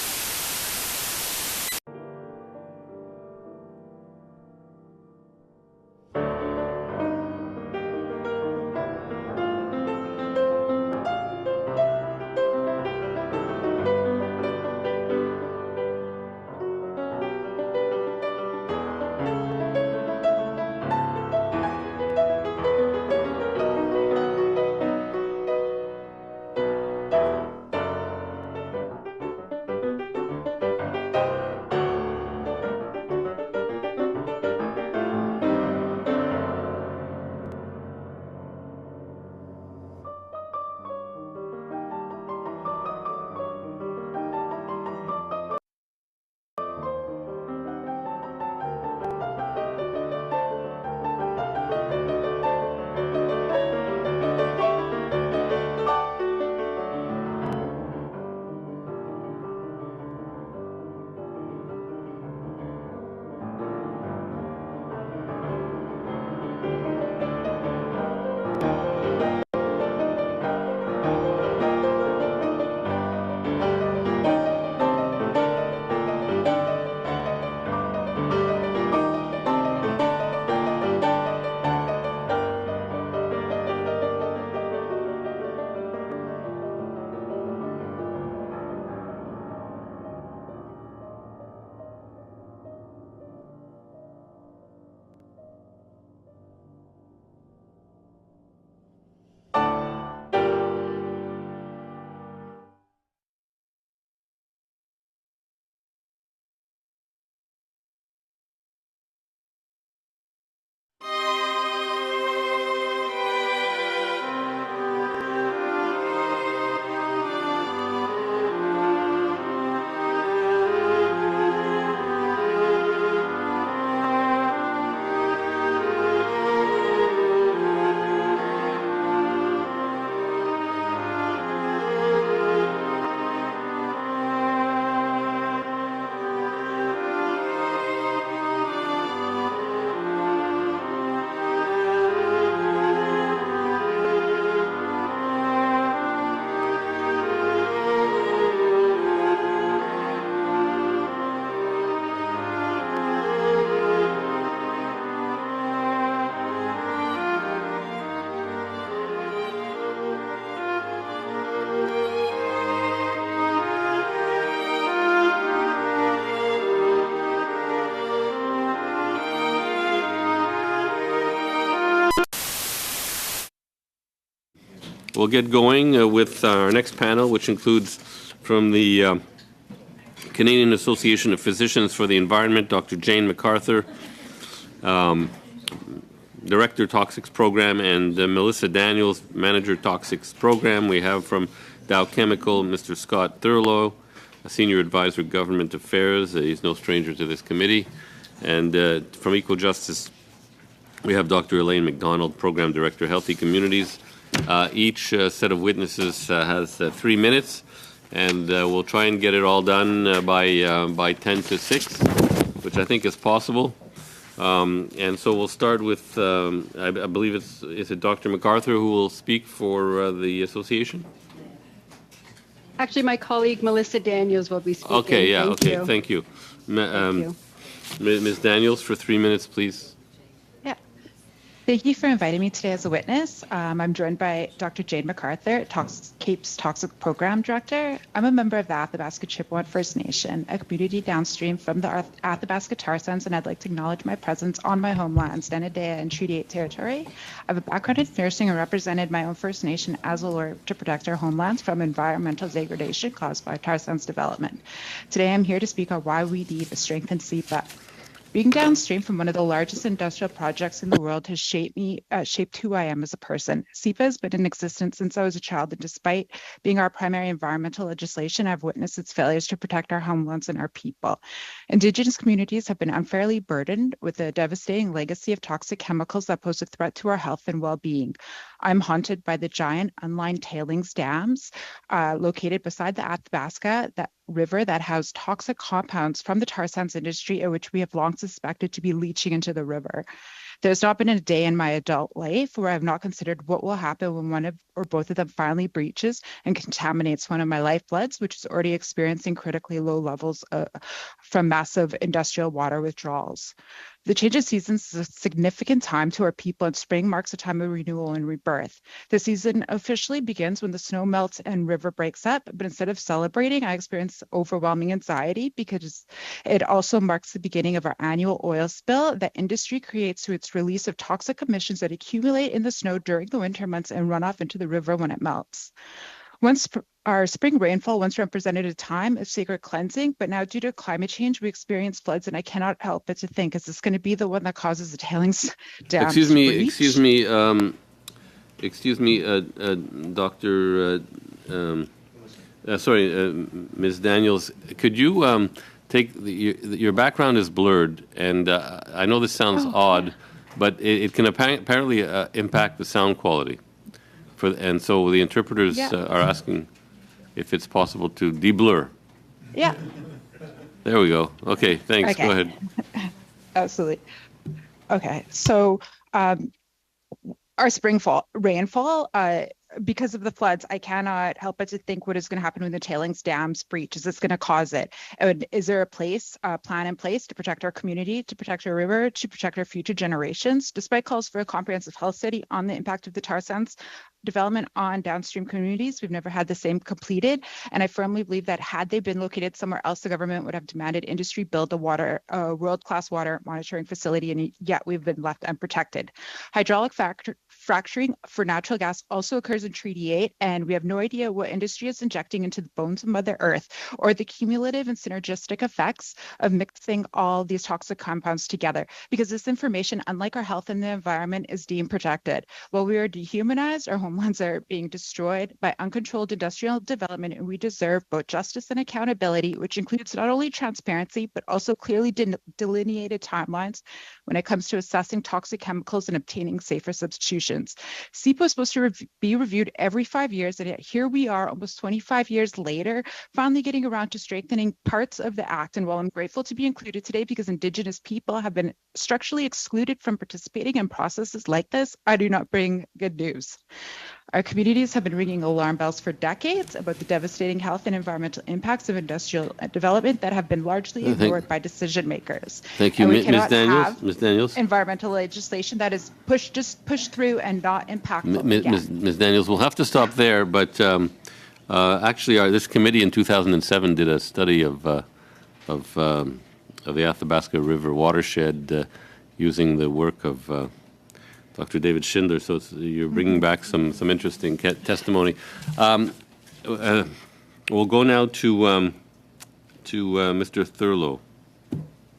We'll get going with our next panel, which includes from the Canadian Association of Physicians for the Environment, Dr. Jane MacArthur, Director Toxics Program, and Melissa Daniels, Manager Toxics Program. We have from Dow Chemical, Mr. Scott Thurlow, a Senior Advisor Government Affairs. He's no stranger to this committee. And from Equal Justice, we have Dr. Elaine McDonald, Program Director, Healthy Communities, Each set of witnesses has 3 minutes, and we'll try and get it all done by 10 to 6, which I think is possible. And so we'll start with, I believe is it Dr. MacArthur who will speak for the association? Actually, my colleague Melissa Daniels will be speaking. Okay, yeah, Thank okay, you. thank you. Thank you. Ms. Daniels, for 3 minutes, please. Yeah. Thank you for inviting me today as a witness. I'm joined by Dr. Jane MacArthur, CAPE's Toxic Program Director. I'm a member of the Athabasca Chippewa First Nation, a community downstream from the Athabasca tar sands, and I'd like to acknowledge my presence on my homeland, Stenadea and Treaty 8 territory. I have a background in nursing and represented my own First Nation as a lawyer to protect our homelands from environmental degradation caused by tar sands development. Today, I'm here to speak on why we need a strengthened SEPA. Being downstream from one of the largest industrial projects in the world has shaped who I am as a person. SEPA has been in existence since I was a child, and despite being our primary environmental legislation, I've witnessed its failures to protect our homelands and our people. Indigenous communities have been unfairly burdened with a devastating legacy of toxic chemicals that pose a threat to our health and well-being. I'm haunted by the giant unlined tailings dams located beside the Athabasca River that house toxic compounds from the tar sands industry, which we have long suspected to be leaching into the river. There's not been a day in my adult life where I've not considered what will happen when one of or both of them finally breaches and contaminates one of my lifebloods, which is already experiencing critically low levels from massive industrial water withdrawals. The change of seasons is a significant time to our people, and spring marks a time of renewal and rebirth. The season officially begins when the snow melts and river breaks up, but instead of celebrating, I experience overwhelming anxiety because it also marks the beginning of our annual oil spill that industry creates through its release of toxic emissions that accumulate in the snow during the winter months and run off into the river when it melts. Our spring rainfall once represented a time of sacred cleansing, but now due to climate change, we experience floods, and I cannot help but to think, is this going to be the one that causes the tailings dam Excuse me, Dr. Ms. Daniels, could you take your background is blurred, and I know this sounds odd, but it can apparently impact the sound quality. And so the interpreters are asking if it's possible to deblur. Yeah. There we go. Okay, thanks. Okay. Go ahead. Absolutely. Okay, so our spring rainfall, because of the floods, I cannot help but to think what is going to happen when the tailings dams breach. Is this going to cause it? Is there a plan in place to protect our community, to protect our river, to protect our future generations? Despite calls for a comprehensive health study on the impact of the tar sands development on downstream communities, we've never had the same completed. And I firmly believe that had they been located somewhere else, the government would have demanded industry build a world-class water monitoring facility, and yet we've been left unprotected. Hydraulic fracturing for natural gas also occurs in Treaty 8, and we have no idea what industry is injecting into the bones of Mother Earth or the cumulative and synergistic effects of mixing all these toxic compounds together, because this information, unlike our health and the environment, is deemed protected. While we are dehumanized, our homelands are being destroyed by uncontrolled industrial development, and we deserve both justice and accountability, which includes not only transparency, but also clearly delineated timelines when it comes to assessing toxic chemicals and obtaining safer substitutions. SEPA is supposed to be reviewed every 5 years, and yet here we are almost 25 years later, finally getting around to strengthening parts of the Act. And while I'm grateful to be included today because Indigenous people have been structurally excluded from participating in processes like this, I do not bring good news. Our communities have been ringing alarm bells for decades about the devastating health and environmental impacts of industrial development that have been largely ignored by decision makers. Thank you, Ms. Daniels. Ms. Daniels. Environmental legislation that is pushed through and not impactful. Ms. Daniels, we'll have to stop there, but actually this committee in 2007 did a study of the Athabasca River watershed using the work of Dr. David Schindler, so you're bringing back some interesting testimony. We'll go now to Mr. Thurlow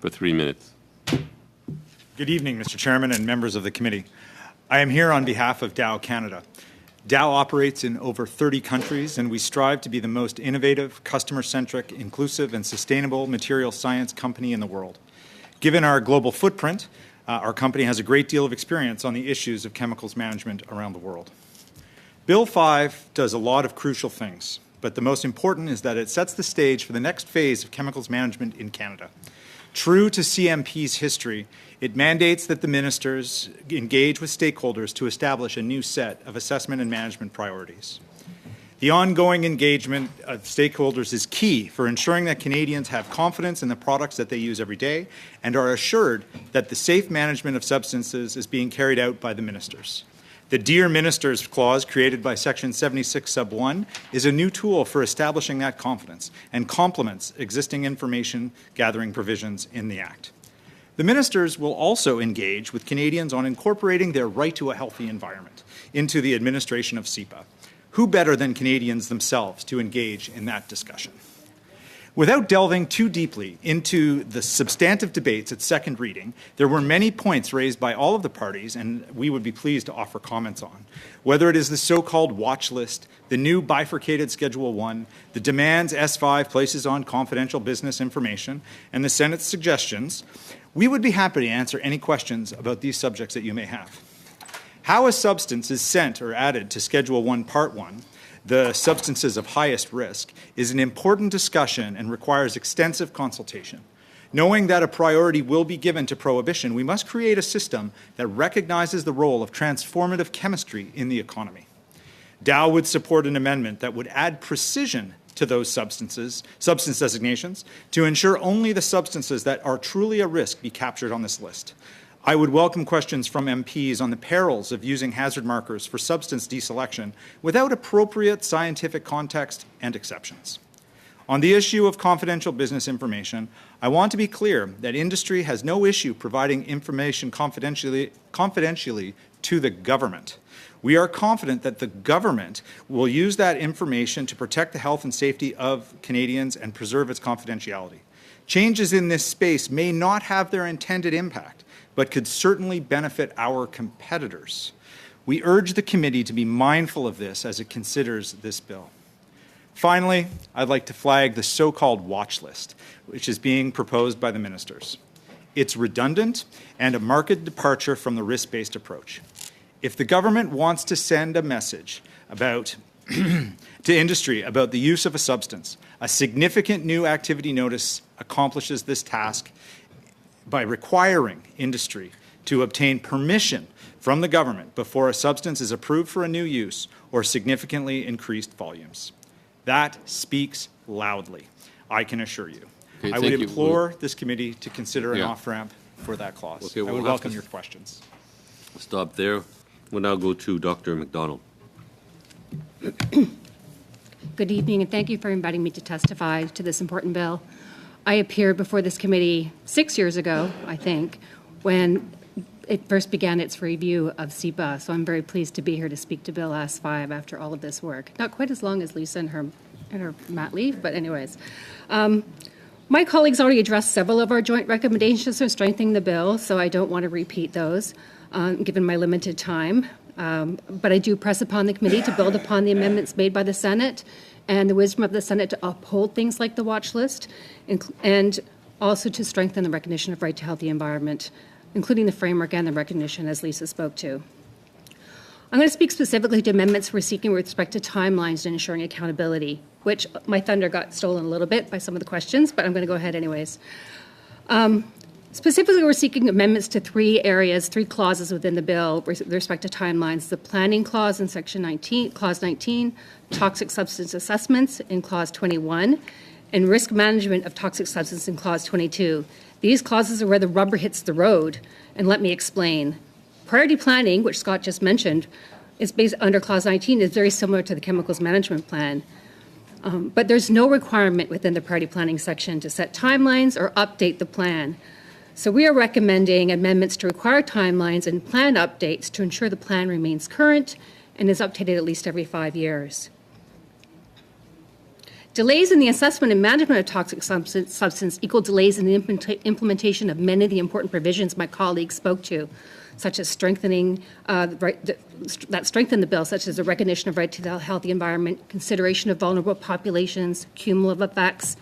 for 3 minutes. Good evening, Mr. Chairman and members of the committee. I am here on behalf of Dow Canada. Dow operates in over 30 countries, and we strive to be the most innovative, customer-centric, inclusive, and sustainable material science company in the world. Given our global footprint, our company has a great deal of experience on the issues of chemicals management around the world. Bill 5 does a lot of crucial things, but the most important is that it sets the stage for the next phase of chemicals management in Canada. True to CMP's history, it mandates that the ministers engage with stakeholders to establish a new set of assessment and management priorities. The ongoing engagement of stakeholders is key for ensuring that Canadians have confidence in the products that they use every day and are assured that the safe management of substances is being carried out by the ministers. The Dear Ministers clause created by Section 76 sub 1 is a new tool for establishing that confidence and complements existing information gathering provisions in the Act. The ministers will also engage with Canadians on incorporating their right to a healthy environment into the administration of CEPA. Who better than Canadians themselves to engage in that discussion? Without delving too deeply into the substantive debates at second reading, there were many points raised by all of the parties, and we would be pleased to offer comments on. Whether it is the so-called watch list, the new bifurcated Schedule 1, the demands S5 places on confidential business information, and the Senate's suggestions, we would be happy to answer any questions about these subjects that you may have. How a substance is sent or added to Schedule 1, Part 1, the substances of highest risk, is an important discussion and requires extensive consultation. Knowing that a priority will be given to prohibition, we must create a system that recognizes the role of transformative chemistry in the economy. Dow would support an amendment that would add precision to those substance designations to ensure only the substances that are truly a risk be captured on this list. I would welcome questions from MPs on the perils of using hazard markers for substance deselection without appropriate scientific context and exceptions. On the issue of confidential business information, I want to be clear that industry has no issue providing information confidentially to the government. We are confident that the government will use that information to protect the health and safety of Canadians and preserve its confidentiality. Changes in this space may not have their intended impact, but could certainly benefit our competitors. We urge the committee to be mindful of this as it considers this bill. Finally, I'd like to flag the so-called watch list, which is being proposed by the ministers. It's redundant and a marked departure from the risk-based approach. If the government wants to send a message about to industry about the use of a substance, a significant new activity notice accomplishes this task by requiring industry to obtain permission from the government before a substance is approved for a new use or significantly increased volumes. That speaks loudly, I can assure you. Okay, I would implore this committee to consider an off-ramp for that clause. Okay, I would welcome your questions. Stop there. We'll now go to Dr. McDonald. Good evening, and thank you for inviting me to testify to this important bill. I appeared before this committee 6 years ago, I think, when it first began its review of CEPA, so I'm very pleased to be here to speak to Bill S5 after all of this work. Not quite as long as Lisa and her mat leave, but anyways. My colleagues already addressed several of our joint recommendations for strengthening the bill, so I don't want to repeat those, given my limited time. But I do press upon the committee to build upon the amendments made by the Senate and the wisdom of the Senate to uphold things like the watch list, and also to strengthen the recognition of right to healthy environment, including the framework and the recognition, as Lisa spoke to. I'm going to speak specifically to amendments we're seeking with respect to timelines and ensuring accountability, which my thunder got stolen a little bit by some of the questions, but I'm going to go ahead anyways. Specifically, we're seeking amendments to three clauses within the bill with respect to timelines: the planning clause in Section 19, Clause 19, toxic substance assessments in Clause 21, and risk management of toxic substance in Clause 22. These clauses are where the rubber hits the road, and let me explain. Priority planning, which Scott just mentioned, is based under Clause 19, is very similar to the chemicals management plan. But there's no requirement within the priority planning section to set timelines or update the plan. So we are recommending amendments to require timelines and plan updates to ensure the plan remains current and is updated at least every 5 years. Delays in the assessment and management of toxic substance equal delays in the implementation of many of the important provisions my colleagues spoke to, such as strengthening that strengthen the bill, such as the recognition of right to the healthy environment, consideration of vulnerable populations, cumulative effects.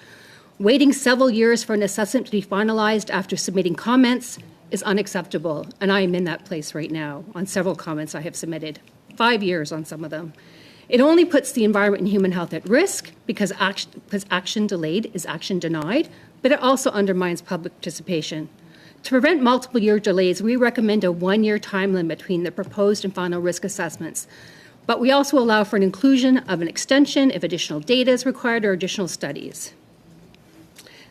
Waiting several years for an assessment to be finalized after submitting comments is unacceptable, and I am in that place right now on several comments I have submitted. 5 years on some of them. It only puts the environment and human health at risk because action delayed is action denied, but it also undermines public participation. To prevent multiple year delays, we recommend a 1-year time limit between the proposed and final risk assessments. But we also allow for an inclusion of an extension if additional data is required or additional studies.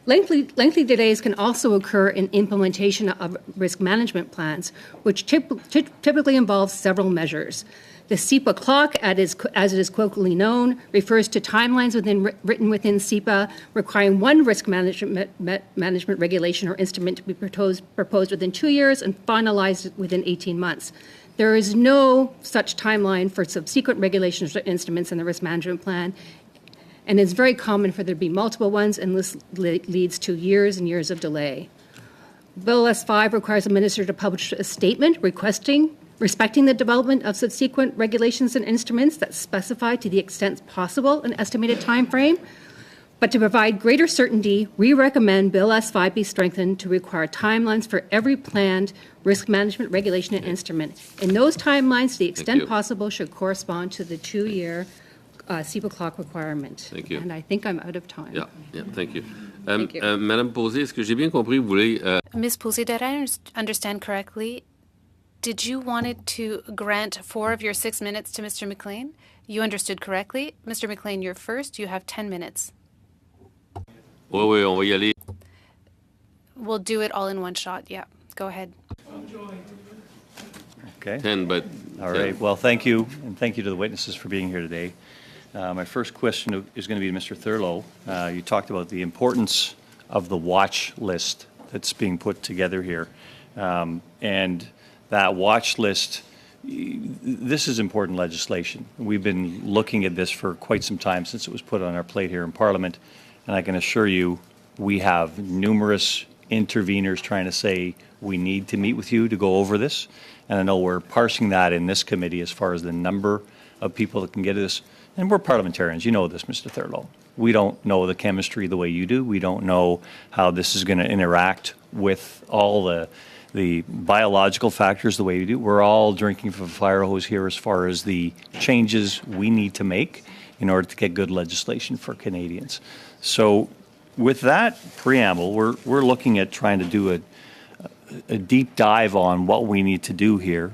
Lengthy delays can also occur in implementation of risk management plans, which typically involves several measures. The SEPA clock, as it is colloquially known, refers to timelines written within SEPA requiring one risk management regulation or instrument to be proposed within 2 years and finalized within 18 months. There is no such timeline for subsequent regulations or instruments in the risk management plan, and it's very common for there to be multiple ones, and this leads to years and years of delay. Bill S5 requires a minister to publish a statement respecting the development of subsequent regulations and instruments that specify to the extent possible an estimated time frame. But to provide greater certainty, we recommend Bill S5 be strengthened to require timelines for every planned risk management regulation and instrument. And those timelines, to the extent possible, should correspond to the 2-year SEPA clock requirement. Thank you. And I think I'm out of time. Yeah, thank you. Thank you. Madame Posé, est-ce que j'ai bien compris, vous voulez... Ms. Posey, did I understand correctly? Did you wanted to grant 4 of your 6 minutes to Mr. McLean? You understood correctly. Mr. McLean, you're first. You have 10 minutes. Oui, on va y aller. We'll do it all in one shot. Yeah, go ahead. Okay. 10, but... All right. Well, thank you, and thank you to the witnesses for being here today. My first question is going to be to Mr. Thurlow. You talked about the importance of the watch list that's being put together here. And that watch list, this is important legislation. We've been looking at this for quite some time since it was put on our plate here in Parliament. And I can assure you, we have numerous interveners trying to say we need to meet with you to go over this. And I know we're parsing that in this committee as far as the number of people that can get to this. And we're parliamentarians. You know this, Mr. Thurlow. We don't know the chemistry the way you do. We don't know how this is going to interact with all the biological factors the way you do. We're all drinking from a fire hose here as far as the changes we need to make in order to get good legislation for Canadians. So with that preamble, we're looking at trying to do a deep dive on what we need to do here.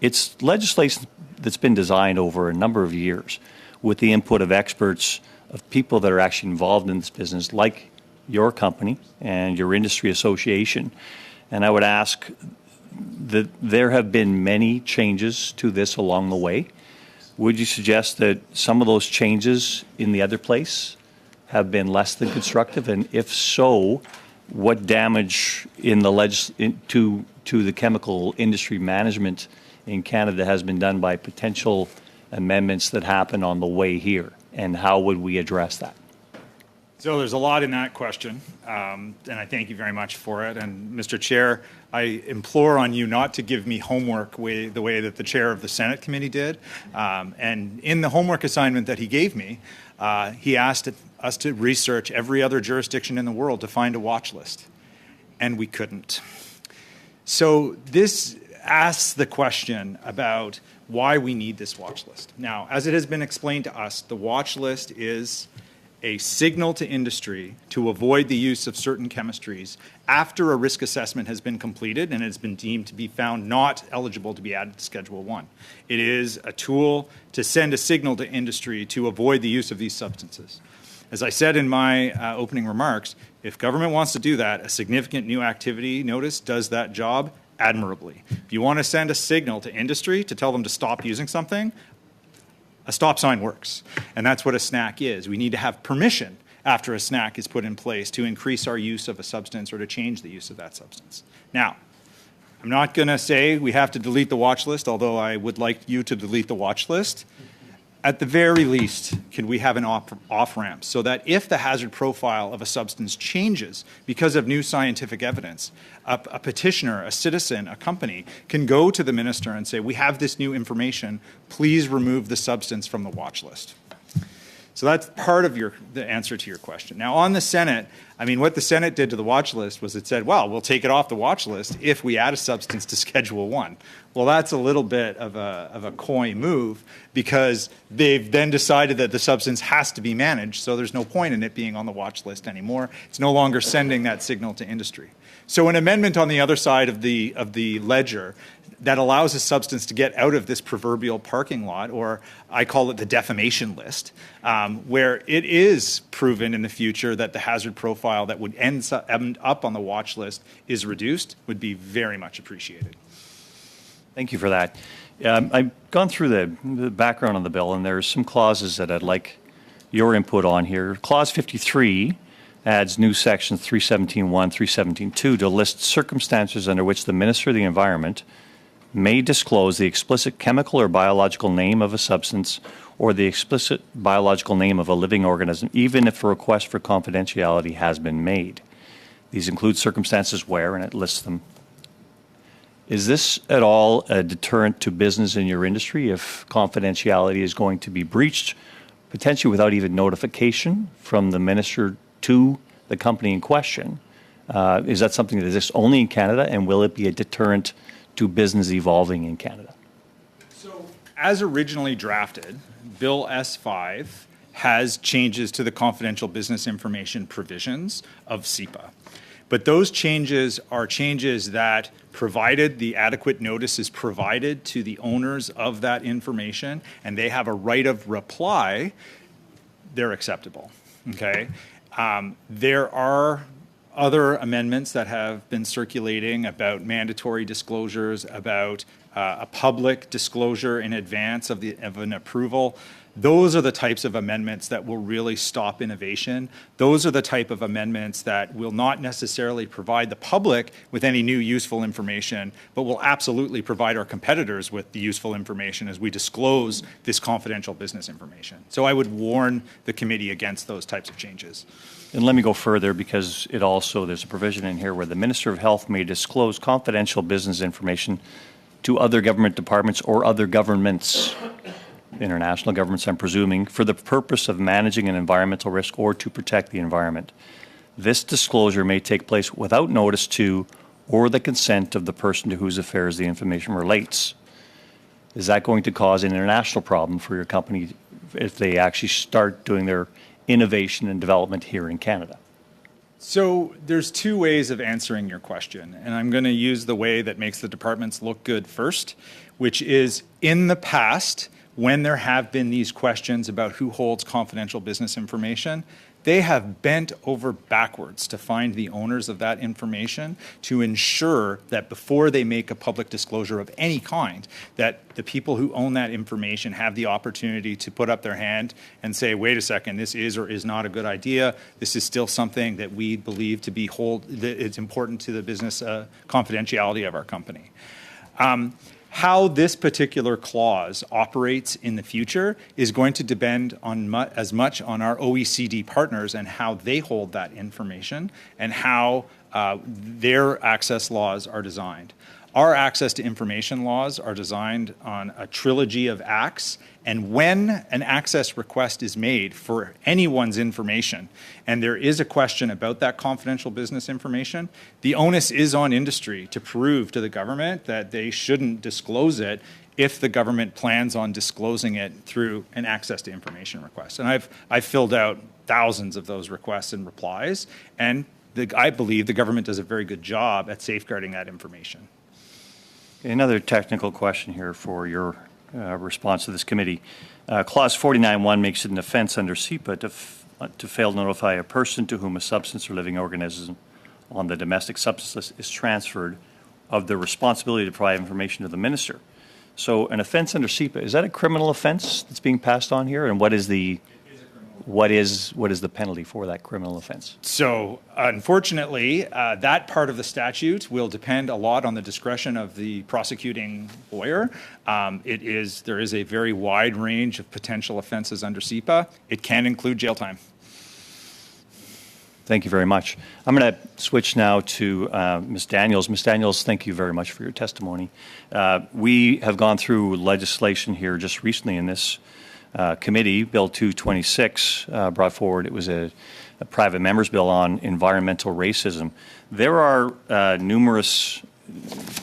It's legislation that's been designed over a number of years with the input of experts, of people that are actually involved in this business, like your company and your industry association. And I would ask that there have been many changes to this along the way. Would you suggest that some of those changes in the other place have been less than constructive? And if so, what damage in the to the chemical industry management in Canada has been done by potential amendments that happen on the way here? And how would we address that? So there's a lot in that question, and I thank you very much for it. And Mr. Chair, I implore on you not to give me homework the way that the chair of the Senate committee did. And in the homework assignment that he gave me, he asked us to research every other jurisdiction in the world to find a watch list, and we couldn't. So this asks the question about why we need this watch list. Now, as it has been explained to us, the watch list is a signal to industry to avoid the use of certain chemistries after a risk assessment has been completed and has been deemed to be found not eligible to be added to Schedule 1. It is a tool to send a signal to industry to avoid the use of these substances. As I said in my opening remarks, if government wants to do that, a significant new activity notice does that job admirably. If you want to send a signal to industry to tell them to stop using something, a stop sign works. And that's what a SNAC is. We need to have permission after a SNAC is put in place to increase our use of a substance or to change the use of that substance. Now, I'm not going to say we have to delete the watch list, although I would like you to delete the watch list. At the very least, can we have an off-ramp so that if the hazard profile of a substance changes because of new scientific evidence, a petitioner, a citizen, a company can go to the minister and say, we have this new information, please remove the substance from the watch list. So that's part of the answer to your question. Now, on the Senate, I mean, what the Senate did to the watch list was it said, well, we'll take it off the watch list if we add a substance to Schedule 1. Well, that's a little bit of a coy move because they've then decided that the substance has to be managed, so there's no point in it being on the watch list anymore. It's no longer sending that signal to industry. So an amendment on the other side of the ledger that allows a substance to get out of this proverbial parking lot, or I call it the defamation list, where it is proven in the future that the hazard profile that would end up on the watch list is reduced, would be very much appreciated. Thank you for that. I've gone through the background on the bill, and there's some clauses that I'd like your input on here. Clause 53 adds new sections 317.1, 317.2 to list circumstances under which the Minister of the Environment may disclose the explicit chemical or biological name of a substance or the explicit biological name of a living organism, even if a request for confidentiality has been made. These include circumstances where, and it lists them. Is this at all a deterrent to business in your industry if confidentiality is going to be breached, potentially without even notification from the minister to the company in question? Is that something that exists only in Canada, and will it be a deterrent to business evolving in Canada? So, as originally drafted, Bill S5 has changes to the confidential business information provisions of CEPA. But those changes are changes that, provided the adequate notice is provided to the owners of that information and they have a right of reply, they're acceptable. Okay? There are other amendments that have been circulating about mandatory disclosures, about a public disclosure in advance of an approval. Those are the types of amendments that will really stop innovation. Those are the type of amendments that will not necessarily provide the public with any new useful information, but will absolutely provide our competitors with the useful information as we disclose this confidential business information. So I would warn the committee against those types of changes. And let me go further, because it also, there's a provision in here where the Minister of Health may disclose confidential business information to other government departments or other governments, international governments, I'm presuming, for the purpose of managing an environmental risk or to protect the environment. This disclosure may take place without notice to or the consent of the person to whose affairs the information relates. Is that going to cause an international problem for your company if they actually start doing their innovation and development here in Canada? So there's two ways of answering your question, and I'm going to use the way that makes the departments look good first, which is in the past, when there have been these questions about who holds confidential business information, they have bent over backwards to find the owners of that information to ensure that before they make a public disclosure of any kind, that the people who own that information have the opportunity to put up their hand and say, wait a second, this is or is not a good idea. This is still something that we believe to be that it's important to the business confidentiality of our company. How this particular clause operates in the future is going to depend on as much on our OECD partners and how they hold that information and how their access laws are designed. Our access to information laws are designed on a trilogy of acts, and when an access request is made for anyone's information, and there is a question about that confidential business information, the onus is on industry to prove to the government that they shouldn't disclose it if the government plans on disclosing it through an access to information request. And I've filled out thousands of those requests and replies, and I believe the government does a very good job at safeguarding that information. Another technical question here for your response to this committee. Clause 49.1 makes it an offense under CEPA to fail to notify a person to whom a substance or living organism on the domestic substance list is transferred of the responsibility to provide information to the minister. So an offense under CEPA, is that a criminal offense that's being passed on here? And what is the penalty for that criminal offense? So, unfortunately, that part of the statute will depend a lot on the discretion of the prosecuting lawyer. There is a very wide range of potential offenses under CEPA. It can include jail time. Thank you very much. I'm going to switch now to Ms. Daniels. Ms. Daniels, thank you very much for your testimony. We have gone through legislation here just recently in this committee, Bill 226, brought forward. It was a private member's bill on environmental racism. There are numerous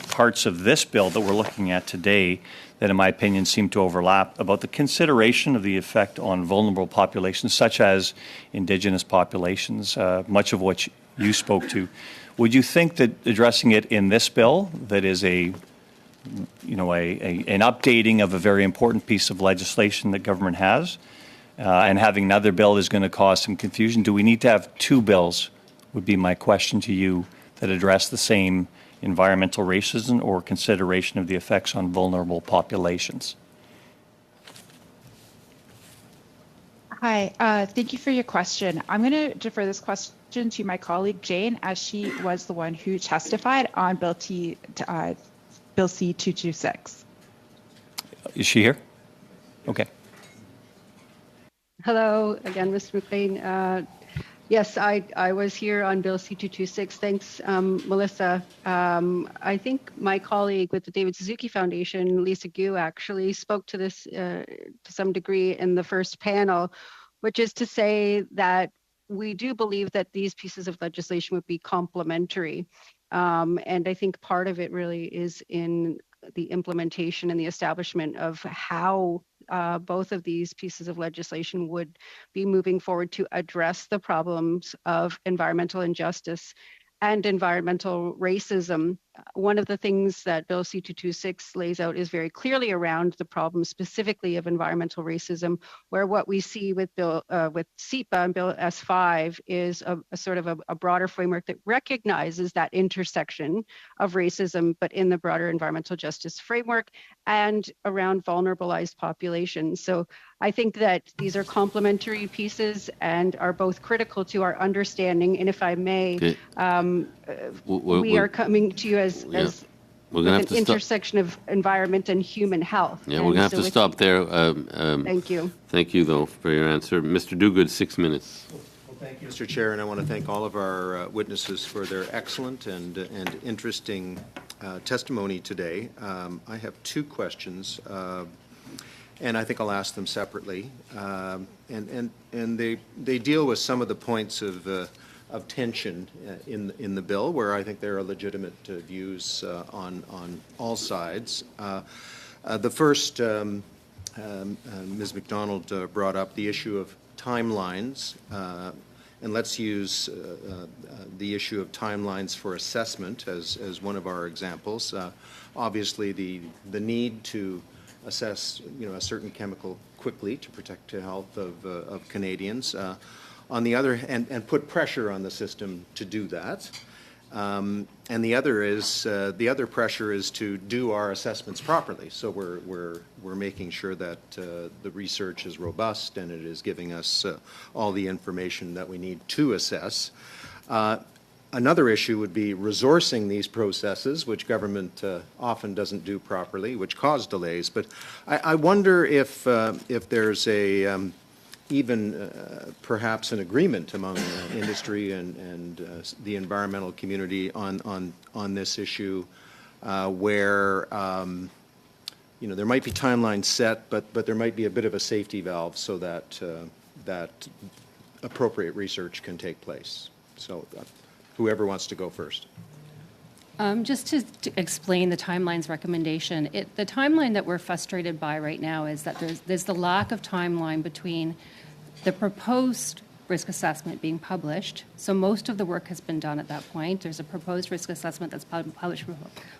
parts of this bill that we're looking at today that, in my opinion, seem to overlap about the consideration of the effect on vulnerable populations, such as Indigenous populations, much of which you spoke to. Would you think that addressing it in this bill, that is an updating of a very important piece of legislation that government has, and having another bill is going to cause some confusion? Do we need to have two bills, would be my question to you, that address the same environmental racism or consideration of the effects on vulnerable populations? Hi, thank you for your question. I'm going to defer this question to my colleague Jane, as she was the one who testified on Bill C-226. Is she here? Okay. Hello again, Mr. McLean. Yes, I was here on Bill C-226. Thanks, Melissa. I think my colleague with the David Suzuki Foundation, Lisa Gu, actually spoke to this to some degree in the first panel, which is to say that we do believe that these pieces of legislation would be complementary. And I think part of it really is in the implementation and the establishment of how both of these pieces of legislation would be moving forward to address the problems of environmental injustice and environmental racism. One of the things that Bill C-226 lays out is very clearly around the problem specifically of environmental racism, where what we see with SEPA and Bill S-5 is a sort of a broader framework that recognizes that intersection of racism, but in the broader environmental justice framework and around vulnerabilized populations. So I think that these are complementary pieces and are both critical to our understanding. And if I may, we are coming to you as we're gonna have an intersection of environment and human health. Yeah, we're going to have to stop there. Thank you. Thank you, though, for your answer. Mr. Duguid, 6 minutes. Well, thank you, Mr. Chair, and I want to thank all of our witnesses for their excellent and interesting testimony today. I have two questions, and I think I'll ask them separately. And they deal with some of the points of tension in the bill, where I think there are legitimate views on all sides. The first, Ms. McDonald brought up the issue of timelines, and let's use the issue of timelines for assessment as one of our examples. Obviously, the need to assess a certain chemical quickly to protect the health of Canadians. On the other, and put pressure on the system to do that. And the other pressure is to do our assessments properly. So we're making sure that the research is robust and it is giving us all the information that we need to assess. Another issue would be resourcing these processes, which government often doesn't do properly, which cause delays. But I wonder if there's even perhaps an agreement among industry and the environmental community on this issue, where there might be timelines set, but there might be a bit of a safety valve so that that appropriate research can take place. So, whoever wants to go first. Just to explain the timelines recommendation, the timeline that we're frustrated by right now is that there's the lack of timeline between the proposed risk assessment being published. So most of the work has been done at that point. There's a proposed risk assessment that's published for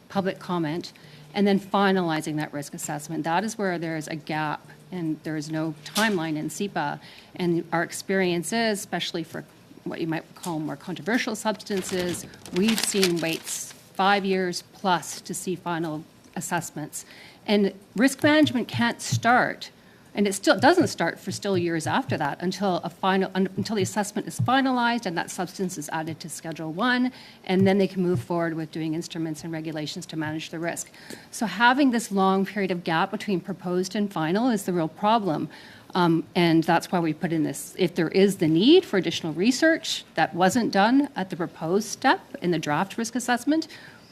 public comment, and then finalizing that risk assessment. That is where there is a gap, and there is no timeline in SEPA. And our experience is, especially for what you might call more controversial substances, we've seen waits 5 years plus to see final assessments. And risk management can't start, and it still doesn't start for still years after that until the assessment is finalized and that substance is added to Schedule 1, and then they can move forward with doing instruments and regulations to manage the risk. So having this long period of gap between proposed and final is the real problem. And that's why we put in this, if there is the need for additional research that wasn't done at the proposed step in the draft risk assessment,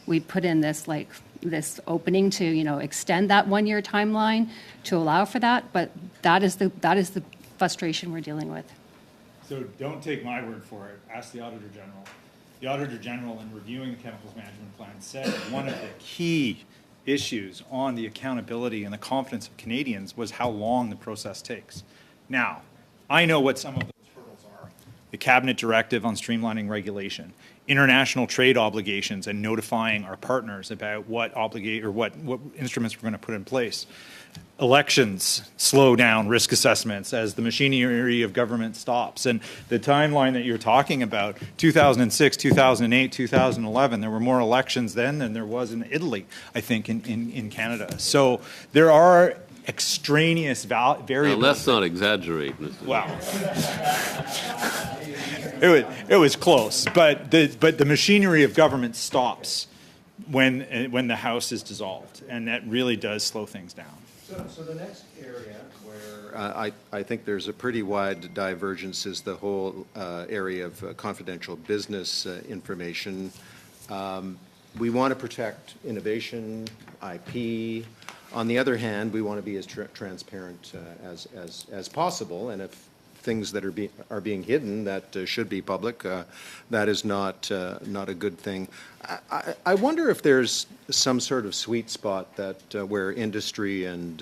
we put in this opening to extend that 1 year timeline to allow for that, but that is the frustration we're dealing with. So don't take my word for it. Ask the Auditor General. The Auditor General, in reviewing the Chemicals Management Plan, said one of the key issues on the accountability and the confidence of Canadians was how long the process takes. Now, I know what some of those hurdles are. The Cabinet Directive on streamlining regulation, international trade obligations and notifying our partners about what instruments we're going to put in place. Elections slow down risk assessments as the machinery of government stops. And the timeline that you're talking about, 2006, 2008, 2011, there were more elections then than there was in Italy, I think, in Canada. So there are extraneous variables. Now, let's not exaggerate, Mr. Wow. It was close, but the machinery of government stops when the House is dissolved, and that really does slow things down. So the next area where I think there's a pretty wide divergence is the whole area of confidential business information. We want to protect innovation, IP. On the other hand, we want to be as transparent as possible, and if things that are being hidden that should be public, that is not a good thing. I wonder if there's some sort of sweet spot that where industry and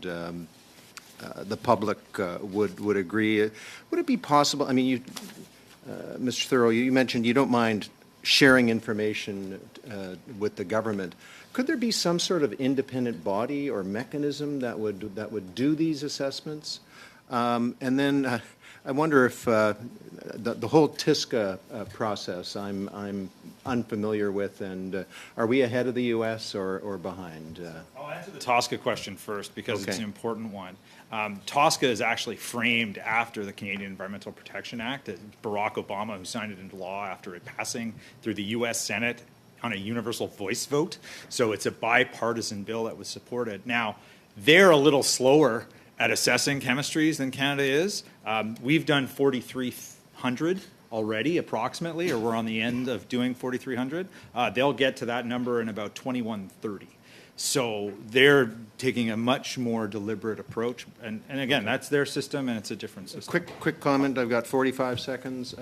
the public would agree. Would it be possible? I mean, Mr. Thoreau, you mentioned you don't mind sharing information with the government. Could there be some sort of independent body or mechanism that would do these assessments? And then I wonder if the whole TISCA process I'm unfamiliar with, and are we ahead of the U.S. or behind? I'll answer the TSCA question first because it's an important one. TSCA is actually framed after the Canadian Environmental Protection Act. Barack Obama, who signed it into law after it passing through the U.S. Senate on a universal voice vote. So it's a bipartisan bill that was supported. Now, they're a little slower at assessing chemistries than Canada is. We've done 4,300 already, approximately, or we're on the end of doing 4,300. They'll get to that number in about 2130. So they're taking a much more deliberate approach. And again, that's their system, and it's a different system. Quick comment. I've got 45 seconds.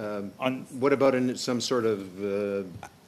What about some sort of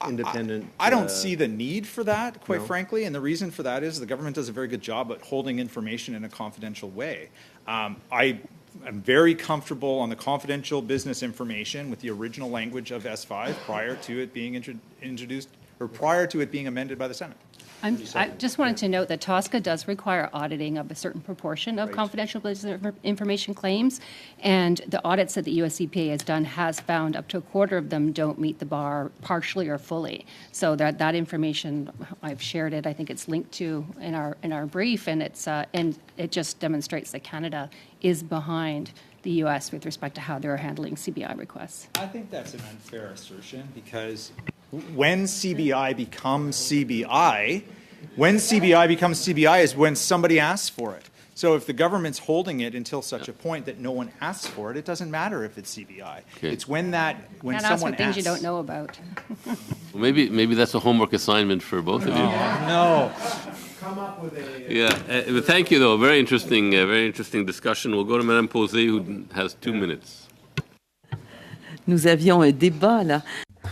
independent? I don't see the need for that, quite frankly, and the reason for that is the government does a very good job at holding information in a confidential way. I am very comfortable on the confidential business information with the original language of S5 prior to it being introduced or prior to it being amended by the Senate. I just wanted to note that TSCA does require auditing of a certain proportion of confidential business information claims, and the audits that the US EPA has done has found up to a quarter of them don't meet the bar partially or fully. So that information, I've shared it. I think it's linked to in our brief, and it just demonstrates that Canada is behind the U.S. with respect to how they're handling CBI requests. I think that's an unfair assertion because when CBI becomes CBI is when somebody asks for it. So if the government's holding it until such a point that no one asks for it, it doesn't matter if it's CBI. Okay. It's when someone asks for things you don't know about. Well, maybe that's a homework assignment for both of you. No. Come up with a... Yeah, thank you, though. Very interesting discussion. We'll go to Madame Posé, who has 2 minutes. Nous avions un débat là.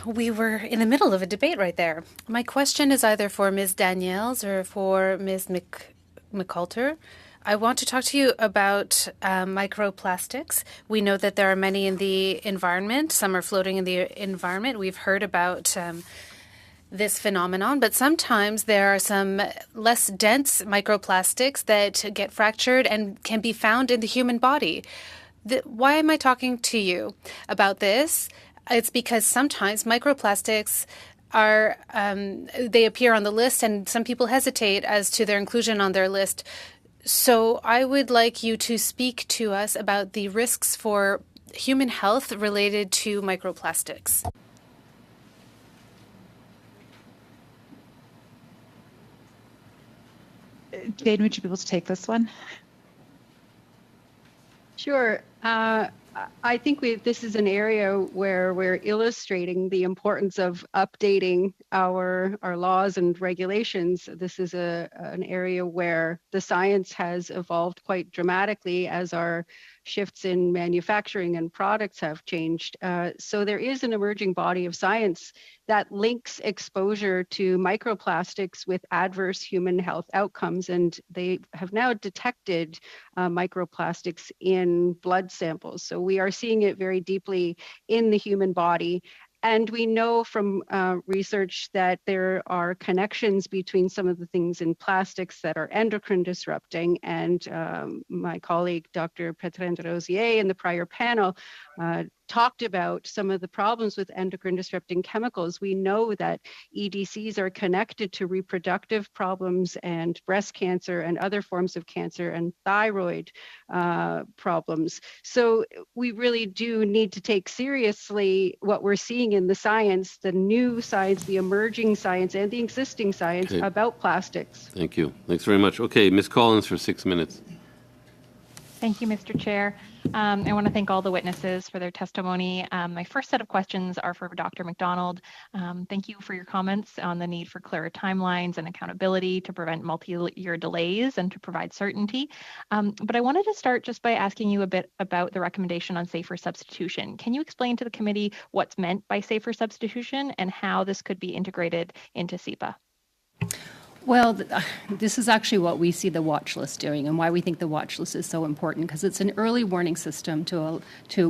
We were in the middle of a debate right there. My question is either for Ms. Daniels or for Ms. McCalter. I want to talk to you about microplastics. We know that there are many in the environment. Some are floating in the environment. We've heard about this phenomenon, but sometimes there are some less dense microplastics that get fractured and can be found in the human body. Why am I talking to you about this? It's because sometimes microplastics are, they appear on the list and some people hesitate as to their inclusion on their list. So I would like you to speak to us about the risks for human health related to microplastics. Jane, would you be able to take this one? Sure. I think this is an area where we're illustrating the importance of updating our laws and regulations. This is an area where the science has evolved quite dramatically as our shifts in manufacturing and products have changed. So there is an emerging body of science that links exposure to microplastics with adverse human health outcomes. And they have now detected microplastics in blood samples. So we are seeing it very deeply in the human body. And we know from research that there are connections between some of the things in plastics that are endocrine disrupting. And my colleague, Dr. Petrine Rosier, in the prior panel, talked about some of the problems with endocrine disrupting chemicals. We know that EDCs are connected to reproductive problems and breast cancer and other forms of cancer and thyroid problems. So we really do need to take seriously what we're seeing in the science, the new science, the emerging science, and the existing science about plastics. Thank you. Thanks very much. Okay, Ms. Collins for 6 minutes. Thank you, Mr. Chair. I want to thank all the witnesses for their testimony. My first set of questions are for Dr. McDonald. Thank you for your comments on the need for clearer timelines and accountability to prevent multi-year delays and to provide certainty. But I wanted to start just by asking you a bit about the recommendation on safer substitution. Can you explain to the committee what's meant by safer substitution and how this could be integrated into SEPA? Well, this is actually what we see the watch list doing and why we think the watch list is so important, because it's an early warning system to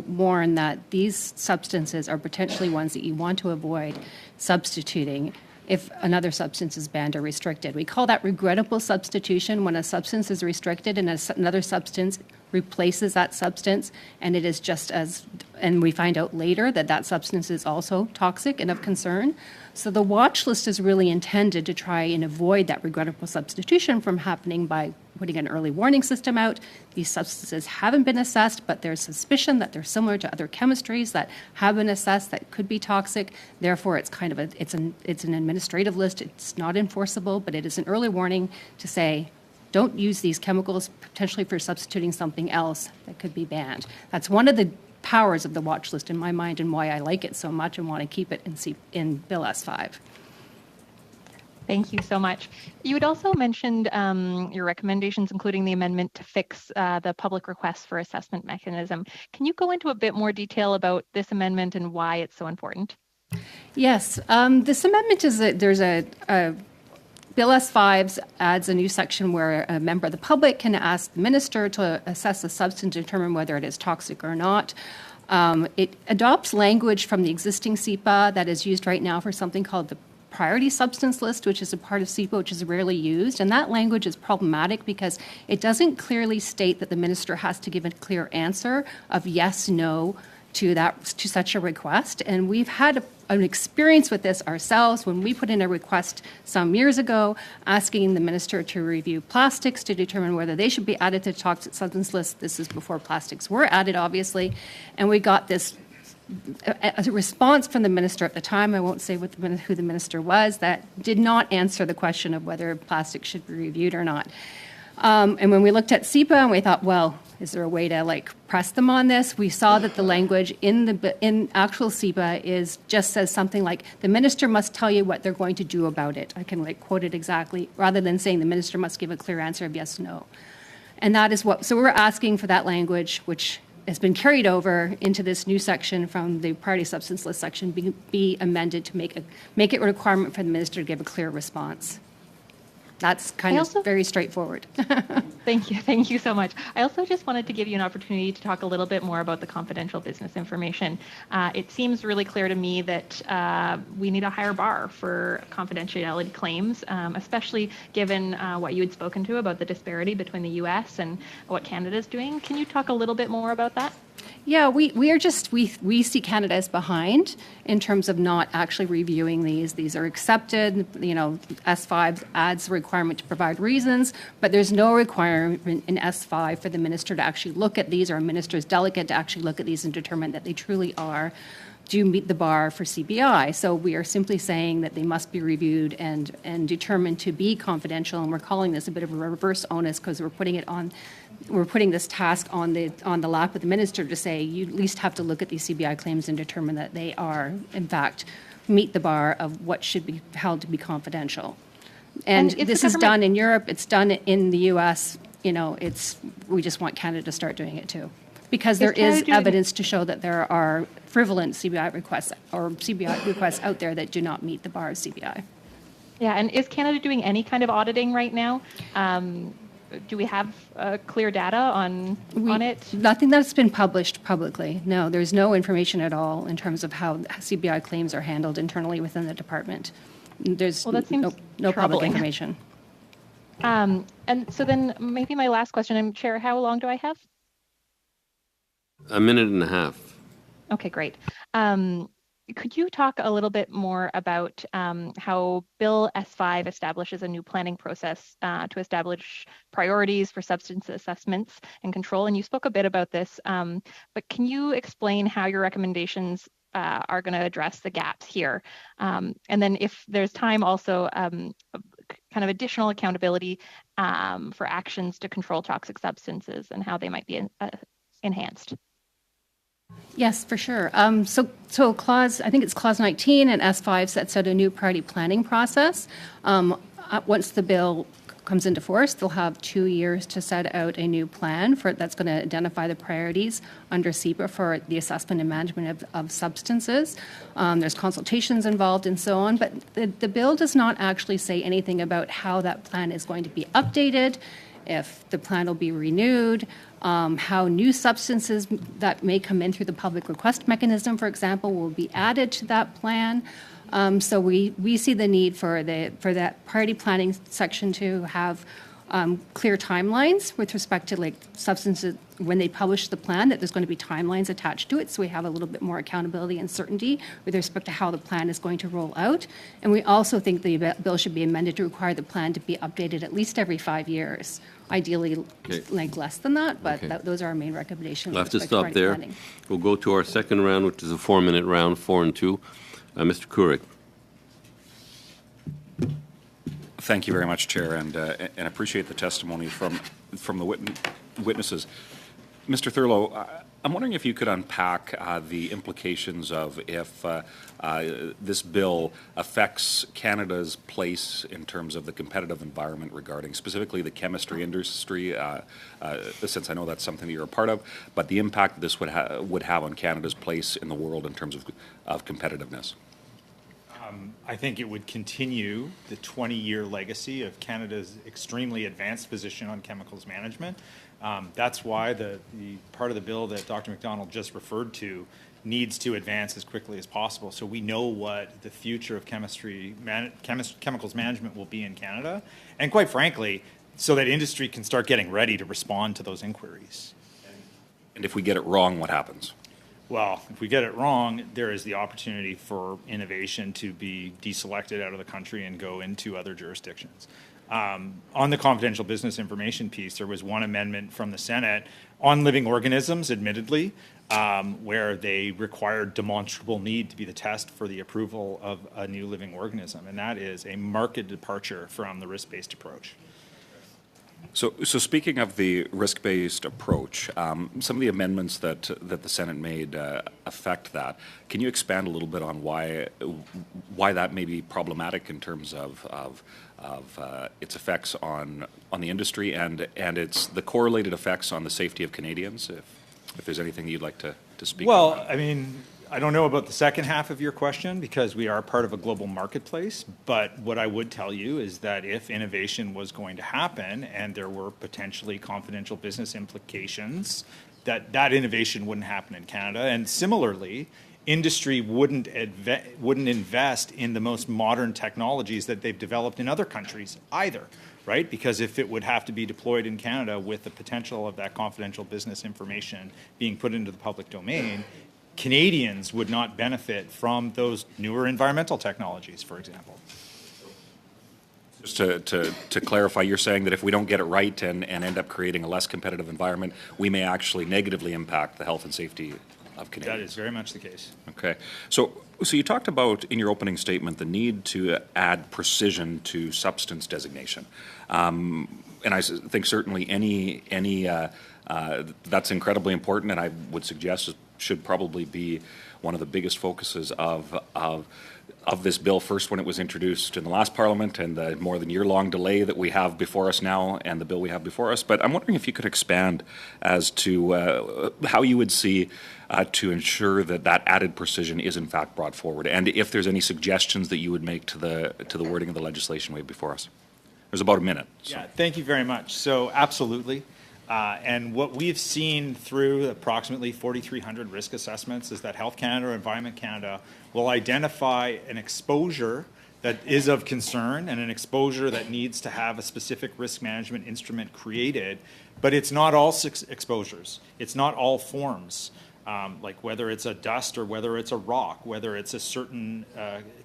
warn that these substances are potentially ones that you want to avoid substituting if another substance is banned or restricted. We call that regrettable substitution when a substance is restricted and another substance replaces that substance, and it is just as, and we find out later that that substance is also toxic and of concern. So the watch list is really intended to try and avoid that regrettable substitution from happening by putting an early warning system out. These substances haven't been assessed, but there's suspicion that they're similar to other chemistries that have been assessed that could be toxic. Therefore, it's kind of it's an administrative list. It's not enforceable, but it is an early warning to say, don't use these chemicals potentially for substituting something else that could be banned. That's one of the powers of the watch list in my mind and why I like it so much and want to keep it in Bill S5. Thank you so much. You had also mentioned your recommendations, including the amendment to fix the public request for assessment mechanism. Can you go into a bit more detail about this amendment and why it's so important? Yes, this amendment is that there's a Bill S5 adds a new section where a member of the public can ask the minister to assess a substance to determine whether it is toxic or not. It adopts language from the existing SEPA that is used right now for something called the priority substance list, which is a part of SEPA which is rarely used. And that language is problematic because it doesn't clearly state that the minister has to give a clear answer of yes, no to such a request. And we've had an experience with this ourselves when we put in a request some years ago asking the minister to review plastics to determine whether they should be added to the toxic substance list. This is before plastics were added, obviously. And we got this a response from the minister at the time, I won't say who the minister was, that did not answer the question of whether plastics should be reviewed or not. And when we looked at SEPA and we thought, well, is there a way to press them on this? We saw that the language in actual SEPA just says something like the minister must tell you what they're going to do about it. I can quote it exactly, rather than saying the minister must give a clear answer of yes, no. And that is so we're asking for that language, which has been carried over into this new section from the priority substance list section, be amended to make it a requirement for the minister to give a clear response. That's very straightforward. Thank you. Thank you so much. I also just wanted to give you an opportunity to talk a little bit more about the confidential business information. It seems really clear to me that we need a higher bar for confidentiality claims, especially given what you had spoken to about the disparity between the U.S. and what Canada is doing. Can you talk a little bit more about that? Yeah, we see Canada as behind in terms of not actually reviewing these. These are accepted. S5 adds the requirement to provide reasons, but there's no requirement in S5 for the minister to actually look at these or a minister's delegate to actually look at these and determine that they truly are do meet the bar for CBI. So we are simply saying that they must be reviewed and determined to be confidential, and we're calling this a bit of a reverse onus because we're putting this task on the lap of the minister to say you at least have to look at these CBI claims and determine that they are, in fact, meet the bar of what should be held to be confidential. And this is done in Europe, it's done in the US, we just want Canada to start doing it too. Because there is evidence to show that there are frivolous CBI requests or CBI requests out there that do not meet the bar of CBI. Yeah, and is Canada doing any kind of auditing right now? Do we have clear data on it? Nothing that's been published publicly. No, there's no information at all in terms of how CBI claims are handled internally within the department. There's no public information. And so then maybe my last question, Chair, how long do I have? A minute and a half. Okay, great. Could you talk a little bit more about how Bill S5 establishes a new planning process to establish priorities for substance assessments and control? And you spoke a bit about this, but can you explain how your recommendations are going to address the gaps here? And then if there's time also, kind of additional accountability for actions to control toxic substances and how they might be enhanced. Yes, for sure. So clause, I think it's clause 19 and S5 sets out a new priority planning process. Once the bill comes into force, they'll have 2 years to set out a new plan that's going to identify the priorities under SEPA for the assessment and management of substances. There's consultations involved and so on, but the bill does not actually say anything about how that plan is going to be updated, if the plan will be renewed, how new substances that may come in through the public request mechanism, for example, will be added to that plan. So we see the need for that priority planning section to have clear timelines with respect to like substances when they publish the plan, that there's going to be timelines attached to it, so we have a little bit more accountability and certainty with respect to how the plan is going to roll out. And we also think the bill should be amended to require the plan to be updated at least every 5 years, ideally like less than that, but those are our main recommendations. We'll have to stop there. Planning. We'll go to our second round, which is a 4-minute round, 4 and 2. Mr. Couric. Thank you very much, Chair, and appreciate the testimony from the witnesses. Mr. Thurlow, I'm wondering if you could unpack the implications of if this bill affects Canada's place in terms of the competitive environment regarding specifically the chemistry industry, since I know that's something that you're a part of, but the impact this would have on Canada's place in the world in terms of competitiveness. I think it would continue the 20-year legacy of Canada's extremely advanced position on chemicals management. That's why the part of the bill that Dr. McDonald just referred to needs to advance as quickly as possible, so we know what the future of chemicals management will be in Canada, and quite frankly, so that industry can start getting ready to respond to those inquiries. And if we get it wrong, what happens? Well, if we get it wrong, there is the opportunity for innovation to be deselected out of the country and go into other jurisdictions. On the confidential business information piece, there was one amendment from the Senate on living organisms, admittedly, where they required demonstrable need to be the test for the approval of a new living organism, and that is a marked departure from the risk-based approach. So speaking of the risk-based approach, some of the amendments that the Senate made affect that. Can you expand a little bit on why that may be problematic in terms of its effects on the industry and its the correlated effects on the safety of Canadians? If there's anything you'd like to speak. Well, on. I mean, I don't know about the second half of your question because we are part of a global marketplace, but what I would tell you is that if innovation was going to happen and there were potentially confidential business implications, that innovation wouldn't happen in Canada. And similarly, industry wouldn't invest in the most modern technologies that they've developed in other countries either, right? Because if it would have to be deployed in Canada with the potential of that confidential business information being put into the public domain, Canadians would not benefit from those newer environmental technologies, for example. Just to clarify, you're saying that if we don't get it right and end up creating a less competitive environment, we may actually negatively impact the health and safety Canadians. That is very much the case. Okay. So you talked about, in your opening statement, the need to add precision to substance designation. And I think certainly that's incredibly important, and I would suggest it should probably be one of the biggest focuses of this bill, first when it was introduced in the last Parliament, and the more than year-long delay that we have before us now, and the bill we have before us. But I'm wondering if you could expand as to how you would see to ensure that added precision is in fact brought forward, and if there's any suggestions that you would make to the wording of the legislation we have before us. There's about a minute. So. Yeah, thank you very much. So absolutely. And what we've seen through approximately 4,300 risk assessments is that Health Canada or Environment Canada will identify an exposure that is of concern and an exposure that needs to have a specific risk management instrument created. But it's not all exposures. It's not all forms. Like whether it's a dust or whether it's a rock, whether it's a certain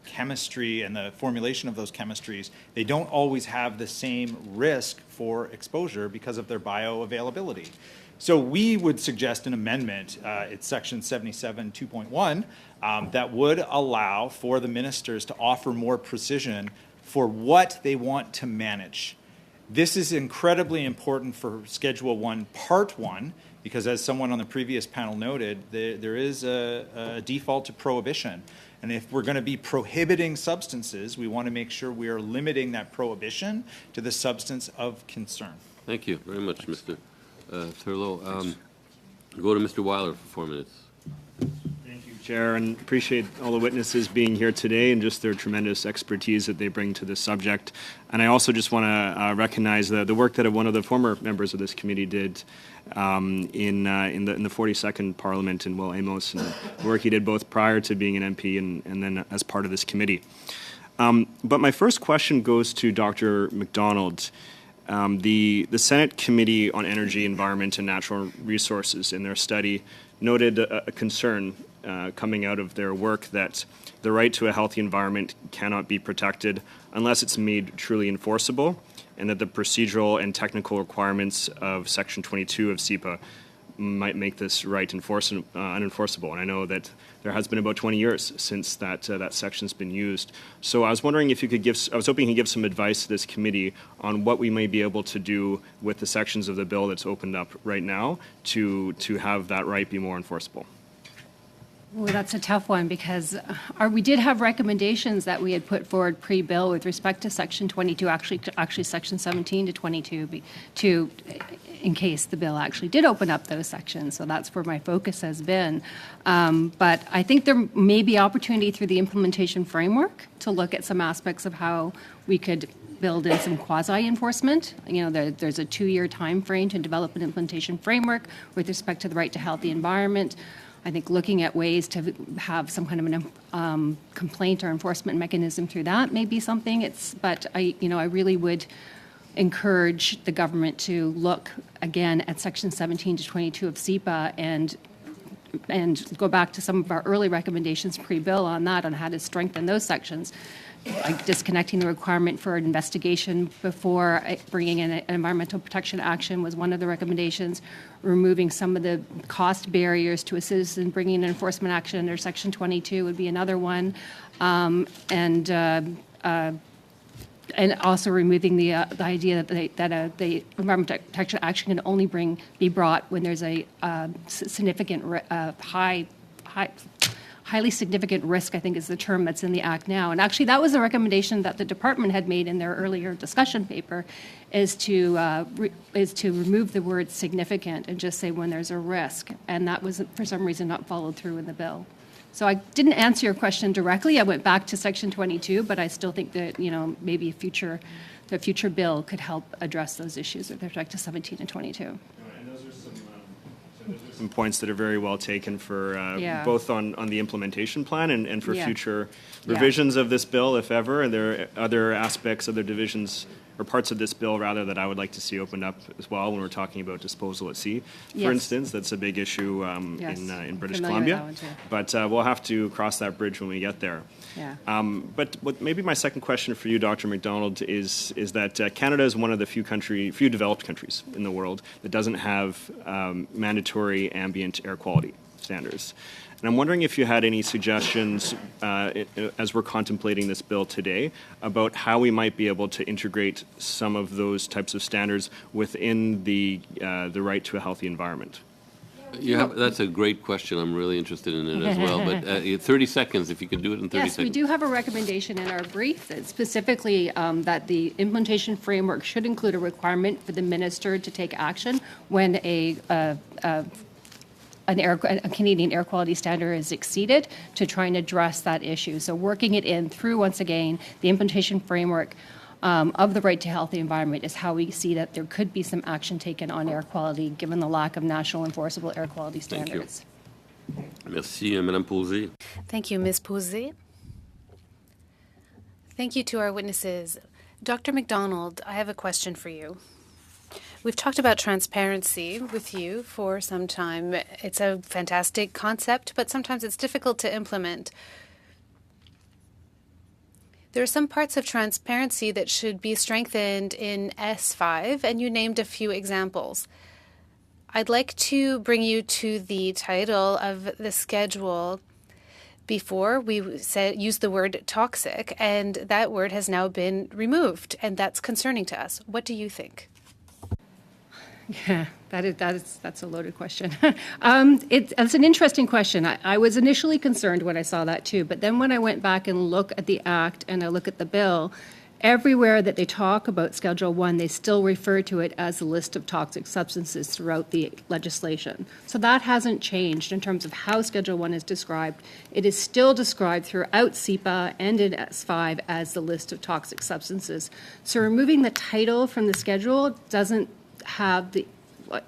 chemistry and the formulation of those chemistries, they don't always have the same risk for exposure because of their bioavailability. So we would suggest an amendment, it's section 77 2.1, that would allow for the ministers to offer more precision for what they want to manage. This is incredibly important for Schedule 1, Part 1, because as someone on the previous panel noted, there is a default to prohibition. And if we're going to be prohibiting substances, we want to make sure we are limiting that prohibition to the substance of concern. Thank you very much, Mr. Thurlow. Go to Mr. Weiler for 4 minutes. Thank you, Chair, and appreciate all the witnesses being here today and just their tremendous expertise that they bring to this subject. And I also just want to recognize the work that one of the former members of this committee did in the 42nd Parliament in Will Amos, and the work he did both prior to being an MP and then as part of this committee. But my first question goes to Dr. MacDonald. The Senate Committee on Energy, Environment and Natural Resources in their study noted a concern coming out of their work that the right to a healthy environment cannot be protected unless it's made truly enforceable, and that the procedural and technical requirements of Section 22 of SEPA might make this right unenforceable. And I know that there has been about 20 years since that section's been used. So I was wondering if you could I was hoping you could give some advice to this committee on what we may be able to do with the sections of the bill that's opened up right now to have that right be more enforceable. Well, that's a tough one because we did have recommendations that we had put forward pre-bill with respect to Section 22, actually Section 17 to 22, in case the bill actually did open up those sections. So that's where my focus has been. But I think there may be opportunity through the implementation framework to look at some aspects of how we could build in some quasi-enforcement. There's a 2-year time frame to develop an implementation framework with respect to the right to healthy environment. I think looking at ways to have some kind of an complaint or enforcement mechanism through that may be something. But I really would encourage the government to look again at Section 17 to 22 of SEPA and go back to some of our early recommendations pre-bill on how to strengthen those sections. Like disconnecting the requirement for an investigation before bringing in an environmental protection action was one of the recommendations. Removing some of the cost barriers to a citizen bringing an enforcement action under Section 22 would be another one. And also removing the idea that the environmental protection action can only be brought when there's a significant highly significant risk, I think is the term that's in the Act now. And actually that was a recommendation that the department had made in their earlier discussion paper, is to remove the word significant and just say when there's a risk. And that was, for some reason, not followed through in the bill. So I didn't answer your question directly. I went back to Section 22, but I still think that, maybe the future bill could help address those issues with respect to 17 and 22. Some points that are very well taken for both on the implementation plan and for future revisions of this bill, if ever. And there are other aspects, other divisions or parts of this bill, rather, that I would like to see opened up as well when we're talking about disposal at sea. For instance, that's a big issue in British Columbia. But we'll have to cross that bridge when we get there. Yeah. But maybe my second question for you, Dr. MacDonald, is that Canada is one of the few developed countries in the world that doesn't have mandatory ambient air quality standards. And I'm wondering if you had any suggestions as we're contemplating this bill today about how we might be able to integrate some of those types of standards within the right to a healthy environment. That's a great question. I'm really interested in it as well. But 30 seconds, if you could do it in 30 Yes, seconds. we do have a recommendation in our brief that specifically that the implementation framework should include a requirement for the minister to take action when a Canadian air quality standard is exceeded to try and address that issue. So working it in through, once again, the implementation framework of the right to healthy environment is how we see that there could be some action taken on air quality given the lack of national enforceable air quality standards. Thank you. Merci, Madame Posé. Thank you, Ms. Posé. Thank you to our witnesses. Dr. McDonald, I have a question for you. We've talked about transparency with you for some time. It's a fantastic concept, but sometimes it's difficult to implement. There are some parts of transparency that should be strengthened in S5, and you named a few examples. I'd like to bring you to the title of the schedule. Before, we used the word toxic, and that word has now been removed, and that's concerning to us. What do you think? Yeah, that's a loaded question. It's an interesting question. I was initially concerned when I saw that too, but then when I went back and look at the Act and I look at the bill, everywhere that they talk about Schedule 1, they still refer to it as a list of toxic substances throughout the legislation. So that hasn't changed in terms of how Schedule 1 is described. It is still described throughout CEPA and in S5 as the list of toxic substances. So removing the title from the schedule doesn't have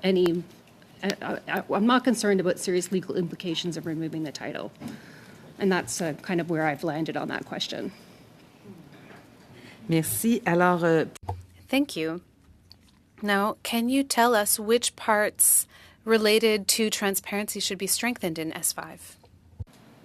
any. I'm not concerned about serious legal implications of removing the title, and that's kind of where I've landed on that question. Merci. Alors, Thank you. Now, can you tell us which parts related to transparency should be strengthened in S5?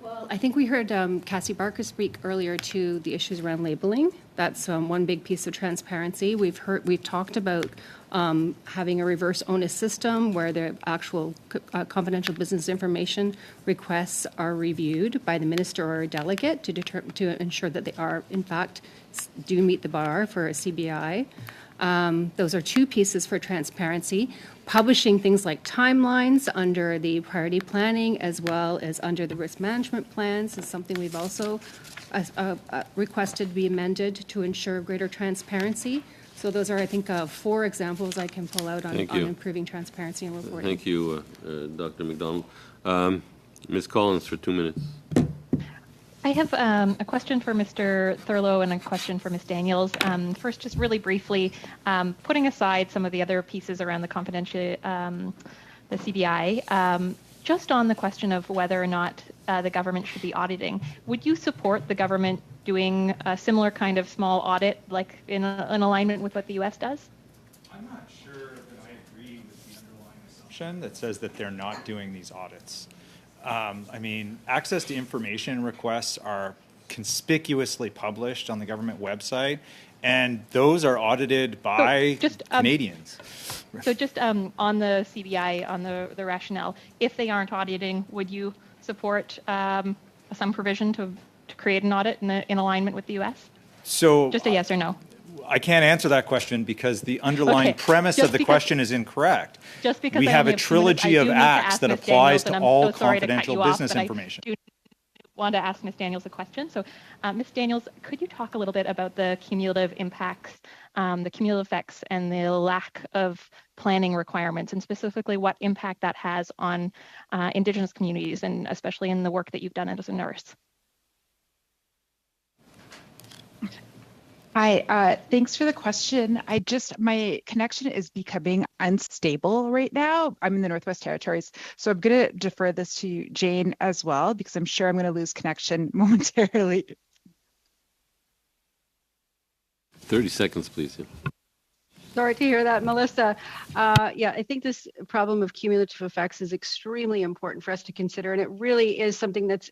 Well, I think we heard Cassie Barker speak earlier to the issues around labeling. That's one big piece of transparency. We've talked about having a reverse onus system where the actual confidential business information requests are reviewed by the minister or a delegate to ensure that they are, in fact, do meet the bar for a CBI. Those are two pieces for transparency. Publishing things like timelines under the priority planning as well as under the risk management plans is something we've also requested to be amended to ensure greater transparency. So those are, I think, 4 examples I can pull out on improving transparency and reporting. Thank you, Dr. McDonald. Ms. Collins for 2 minutes. I have a question for Mr. Thurlow and a question for Ms. Daniels. First, just really briefly, putting aside some of the other pieces around the confidential, the CBI, just on the question of whether or not the government should be auditing, would you support the government doing a similar kind of small audit, like in alignment with what the U.S. does? I'm not sure that I agree with the underlying assumption that says that they're not doing these audits. I mean, access to information requests are conspicuously published on the government website, and those are audited by Canadians. So just on the CBI, on the rationale, if they aren't auditing, would you support some provision to create an audit in alignment with the U.S.? So just a yes or no. I can't answer that question because the underlying premise of the question is incorrect. Just because we have a trilogy of acts that applies to all confidential business information. I do want to ask Ms. Daniels a question. So, Ms. Daniels, could you talk a little bit about the cumulative impacts, the cumulative effects, and the lack of planning requirements, and specifically what impact that has on Indigenous communities, and especially in the work that you've done as a nurse? Hi, thanks for the question. My connection is becoming unstable right now. I'm in the Northwest Territories, so I'm going to defer this to Jane as well, because I'm sure I'm going to lose connection momentarily. 30 seconds, please. Yeah. Sorry to hear that, Melissa. Yeah, I think this problem of cumulative effects is extremely important for us to consider, and it really is something that's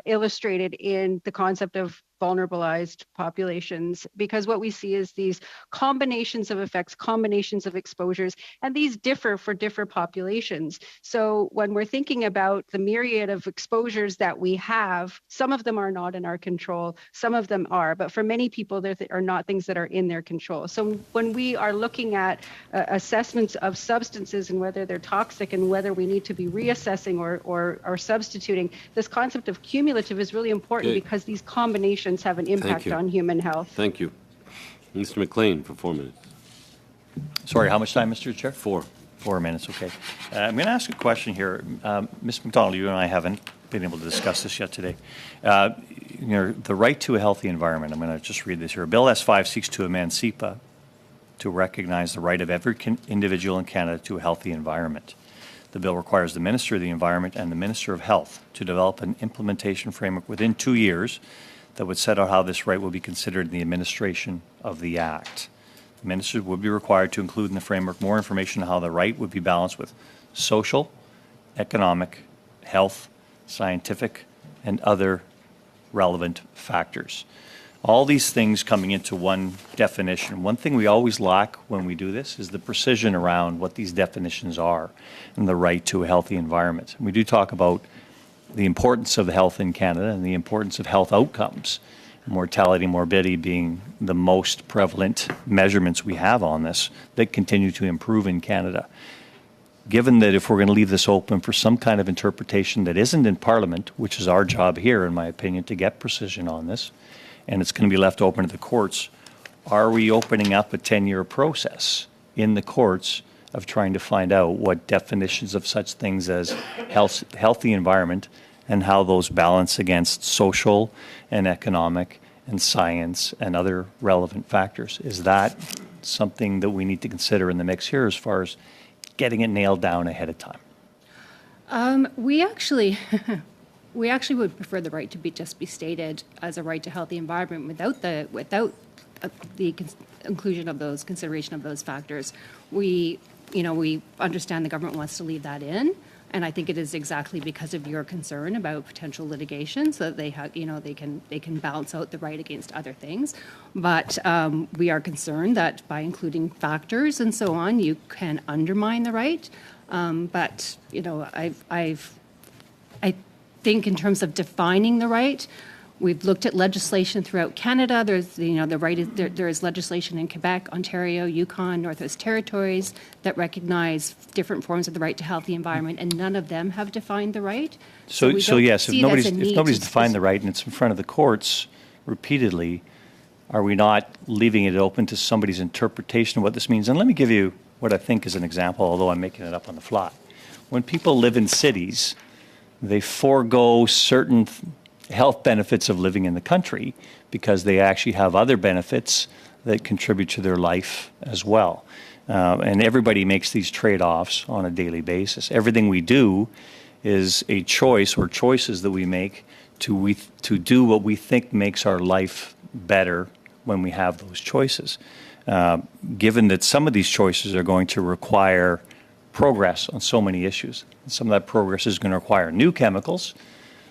illustrated in the concept of vulnerabilized populations, because what we see is these combinations of effects, combinations of exposures, and these differ for different populations. So when we're thinking about the myriad of exposures that we have, some of them are not in our control, some of them are, but for many people, there are not things that are in their control. So when we are looking at assessments of substances and whether they're toxic and whether we need to be reassessing or substituting, this concept of cumulative is really important because these combinations have an impact on human health. Thank you. Mr. McLean for 4 minutes. Sorry, how much time, Mr. Chair? 4. 4 minutes, okay. I'm going to ask a question here. Ms. McDonald, you and I haven't been able to discuss this yet today. The right to a healthy environment, I'm going to just read this here. Bill S5 seeks to amend CEPA to recognize the right of every individual in Canada to a healthy environment. The bill requires the Minister of the Environment and the Minister of Health to develop an implementation framework within 2 years that would set out how this right will be considered in the administration of the Act. The ministers would be required to include in the framework more information on how the right would be balanced with social, economic, health, scientific, and other relevant factors. All these things coming into one definition. One thing we always lack when we do this is the precision around what these definitions are and the right to a healthy environment. We do talk about the importance of health in Canada and the importance of health outcomes, mortality and morbidity being the most prevalent measurements we have on this that continue to improve in Canada. Given that if we're going to leave this open for some kind of interpretation that isn't in Parliament, which is our job here, in my opinion, to get precision on this, and it's going to be left open to the courts, are we opening up a 10-year process in the courts of trying to find out what definitions of such things as healthy environment and how those balance against social and economic and science and other relevant factors? Is that something that we need to consider in the mix here as far as getting it nailed down ahead of time? We actually would prefer the right to just be stated as a right to healthy environment without the inclusion of those consideration of those factors. We understand the government wants to leave that in, and I think it is exactly because of your concern about potential litigation, so that they can balance out the right against other things. But we are concerned that by including factors and so on, you can undermine the right. But I think in terms of defining the right, we've looked at legislation throughout Canada. There's, the right is there is legislation in Quebec, Ontario, Yukon, Northwest Territories that recognize different forms of the right to healthy environment, and none of them have defined the right. So yes, if nobody's defined the right and it's in front of the courts repeatedly, are we not leaving it open to somebody's interpretation of what this means? And let me give you what I think is an example, although I'm making it up on the fly. When people live in cities, they forego certain health benefits of living in the country because they actually have other benefits that contribute to their life as well. And everybody makes these trade-offs on a daily basis. Everything we do is a choice or choices that we make to do what we think makes our life better when we have those choices. Given that some of these choices are going to require progress on so many issues. Some of that progress is going to require new chemicals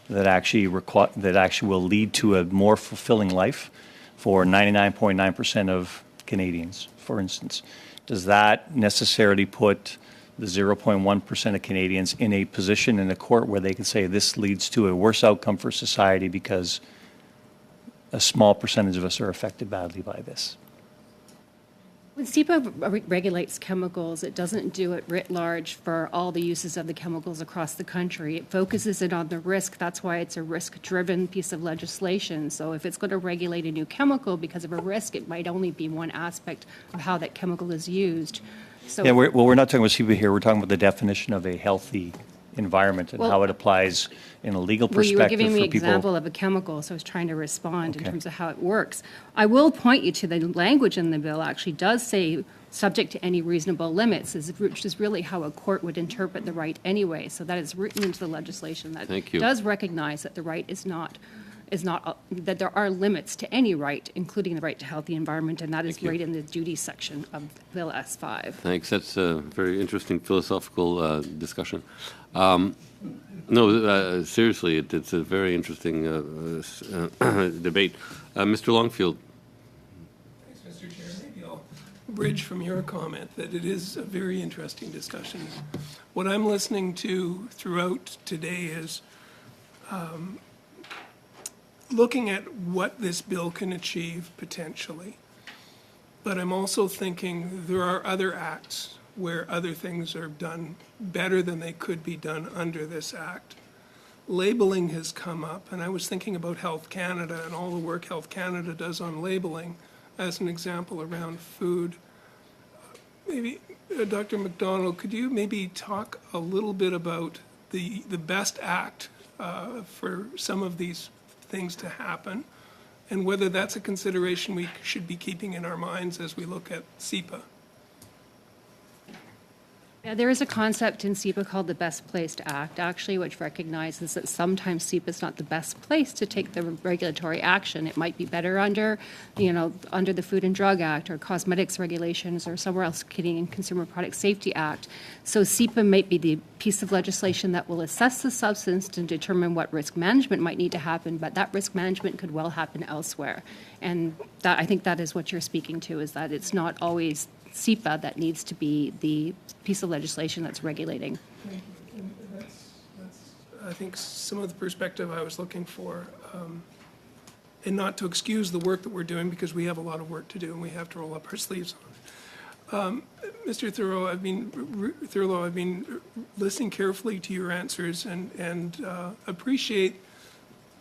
that actually will lead to a more fulfilling life for 99.9% of Canadians, for instance. Does that necessarily put the 0.1% of Canadians in a position in a court where they can say this leads to a worse outcome for society because a small percentage of us are affected badly by this? When CEPA regulates chemicals, it doesn't do it writ large for all the uses of the chemicals across the country. It focuses it on the risk. That's why it's a risk-driven piece of legislation. So if it's going to regulate a new chemical because of a risk, it might only be one aspect of how that chemical is used. So yeah, we're not talking about CEPA here. We're talking about the definition of a healthy environment and how it applies in a legal perspective you were giving me an for people. example of a chemical, so I was trying to respond in terms of how it works. I will point you to the language in the bill actually does say subject to any reasonable limits, which is really how a court would interpret the right anyway. So that is written into the legislation that does recognize that the right is not is not that there are limits to any right, including the right to healthy environment, and that is right in the duties section of Bill S5. Thanks. That's a very interesting philosophical discussion. No, seriously, it's a very interesting debate. Mr. Longfield. Thanks, Mr. Chair. Maybe I'll bridge from your comment that it is a very interesting discussion. What I'm listening to throughout today is looking at what this bill can achieve potentially. But I'm also thinking there are other acts where other things are done better than they could be done under this act. Labeling has come up, and I was thinking about Health Canada and all the work Health Canada does on labeling as an example around food. Maybe, Dr. McDonald, could you maybe talk a little bit about the best act for some of these things to happen, and whether that's a consideration we should be keeping in our minds as we look at SEPA? Yeah, there is a concept in SEPA called the Best Placed Act, actually, which recognizes that sometimes SEPA is not the best place to take the regulatory action. It might be better under the Food and Drug Act or cosmetics regulations or somewhere else, Canadian Consumer Product Safety Act. So SEPA might be the piece of legislation that will assess the substance to determine what risk management might need to happen, but that risk management could well happen elsewhere. And I think that is what you're speaking to, is that it's not always SEPA that needs to be the piece of legislation that's regulating. And that's I think, some of the perspective I was looking for. And not to excuse the work that we're doing, because we have a lot of work to do and we have to roll up our sleeves on it. Mr. Thurlow, I've been listening carefully to your answers and appreciate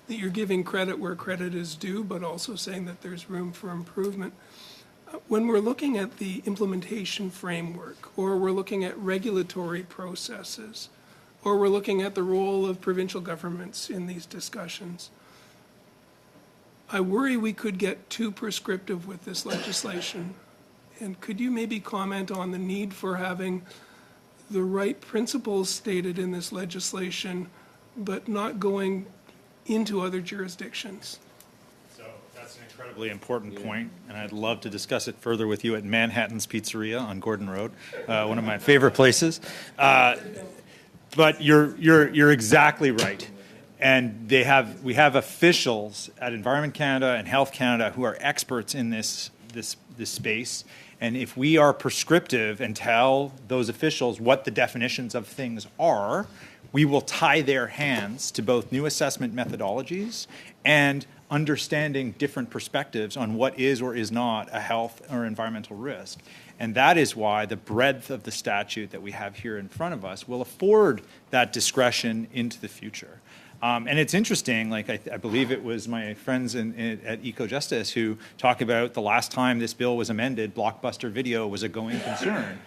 that you're giving credit where credit is due, but also saying that there's room for improvement. When we're looking at the implementation framework, or we're looking at regulatory processes, or we're looking at the role of provincial governments in these discussions, I worry we could get too prescriptive with this legislation. And could you maybe comment on the need for having the right principles stated in this legislation, but not going into other jurisdictions? That's an incredibly important point, and I'd love to discuss it further with you at Manhattan's Pizzeria on Gordon Road, one of my favorite places. But you're exactly right, and we have officials at Environment Canada and Health Canada who are experts in this space. And if we are prescriptive and tell those officials what the definitions of things are, we will tie their hands to both new assessment methodologies and understanding different perspectives on what is or is not a health or environmental risk. And that is why the breadth of the statute that we have here in front of us will afford that discretion into the future. And it's interesting, like I believe it was my friends at EcoJustice who talk about the last time this bill was amended, Blockbuster Video was a going concern.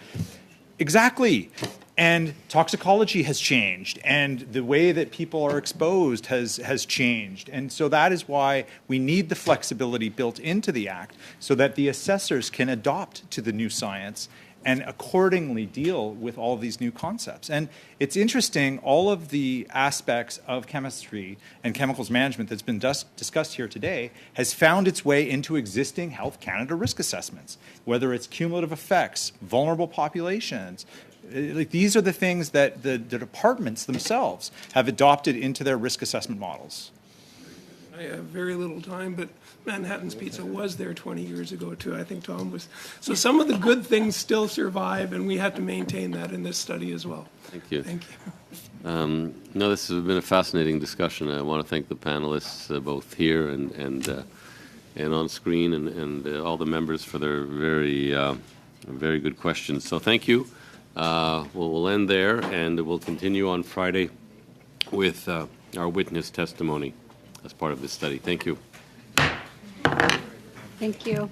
Exactly. And toxicology has changed, and the way that people are exposed has changed. And so that is why we need the flexibility built into the Act so that the assessors can adopt to the new science and accordingly deal with all of these new concepts. And it's interesting, all of the aspects of chemistry and chemicals management that's been discussed here today has found its way into existing Health Canada risk assessments, whether it's cumulative effects, vulnerable populations. Like, these are the things that the departments themselves have adopted into their risk assessment models. I have very little time, but Manhattan's Pizza was there 20 years ago, too. I think Tom was. So some of the good things still survive, and we have to maintain that in this study as well. Thank you. Thank you. No, this has been a fascinating discussion. I want to thank the panelists, both here and on screen, and all the members for their very good questions. So thank you. We'll end there, and we'll continue on Friday with our witness testimony as part of this study. Thank you. Thank you.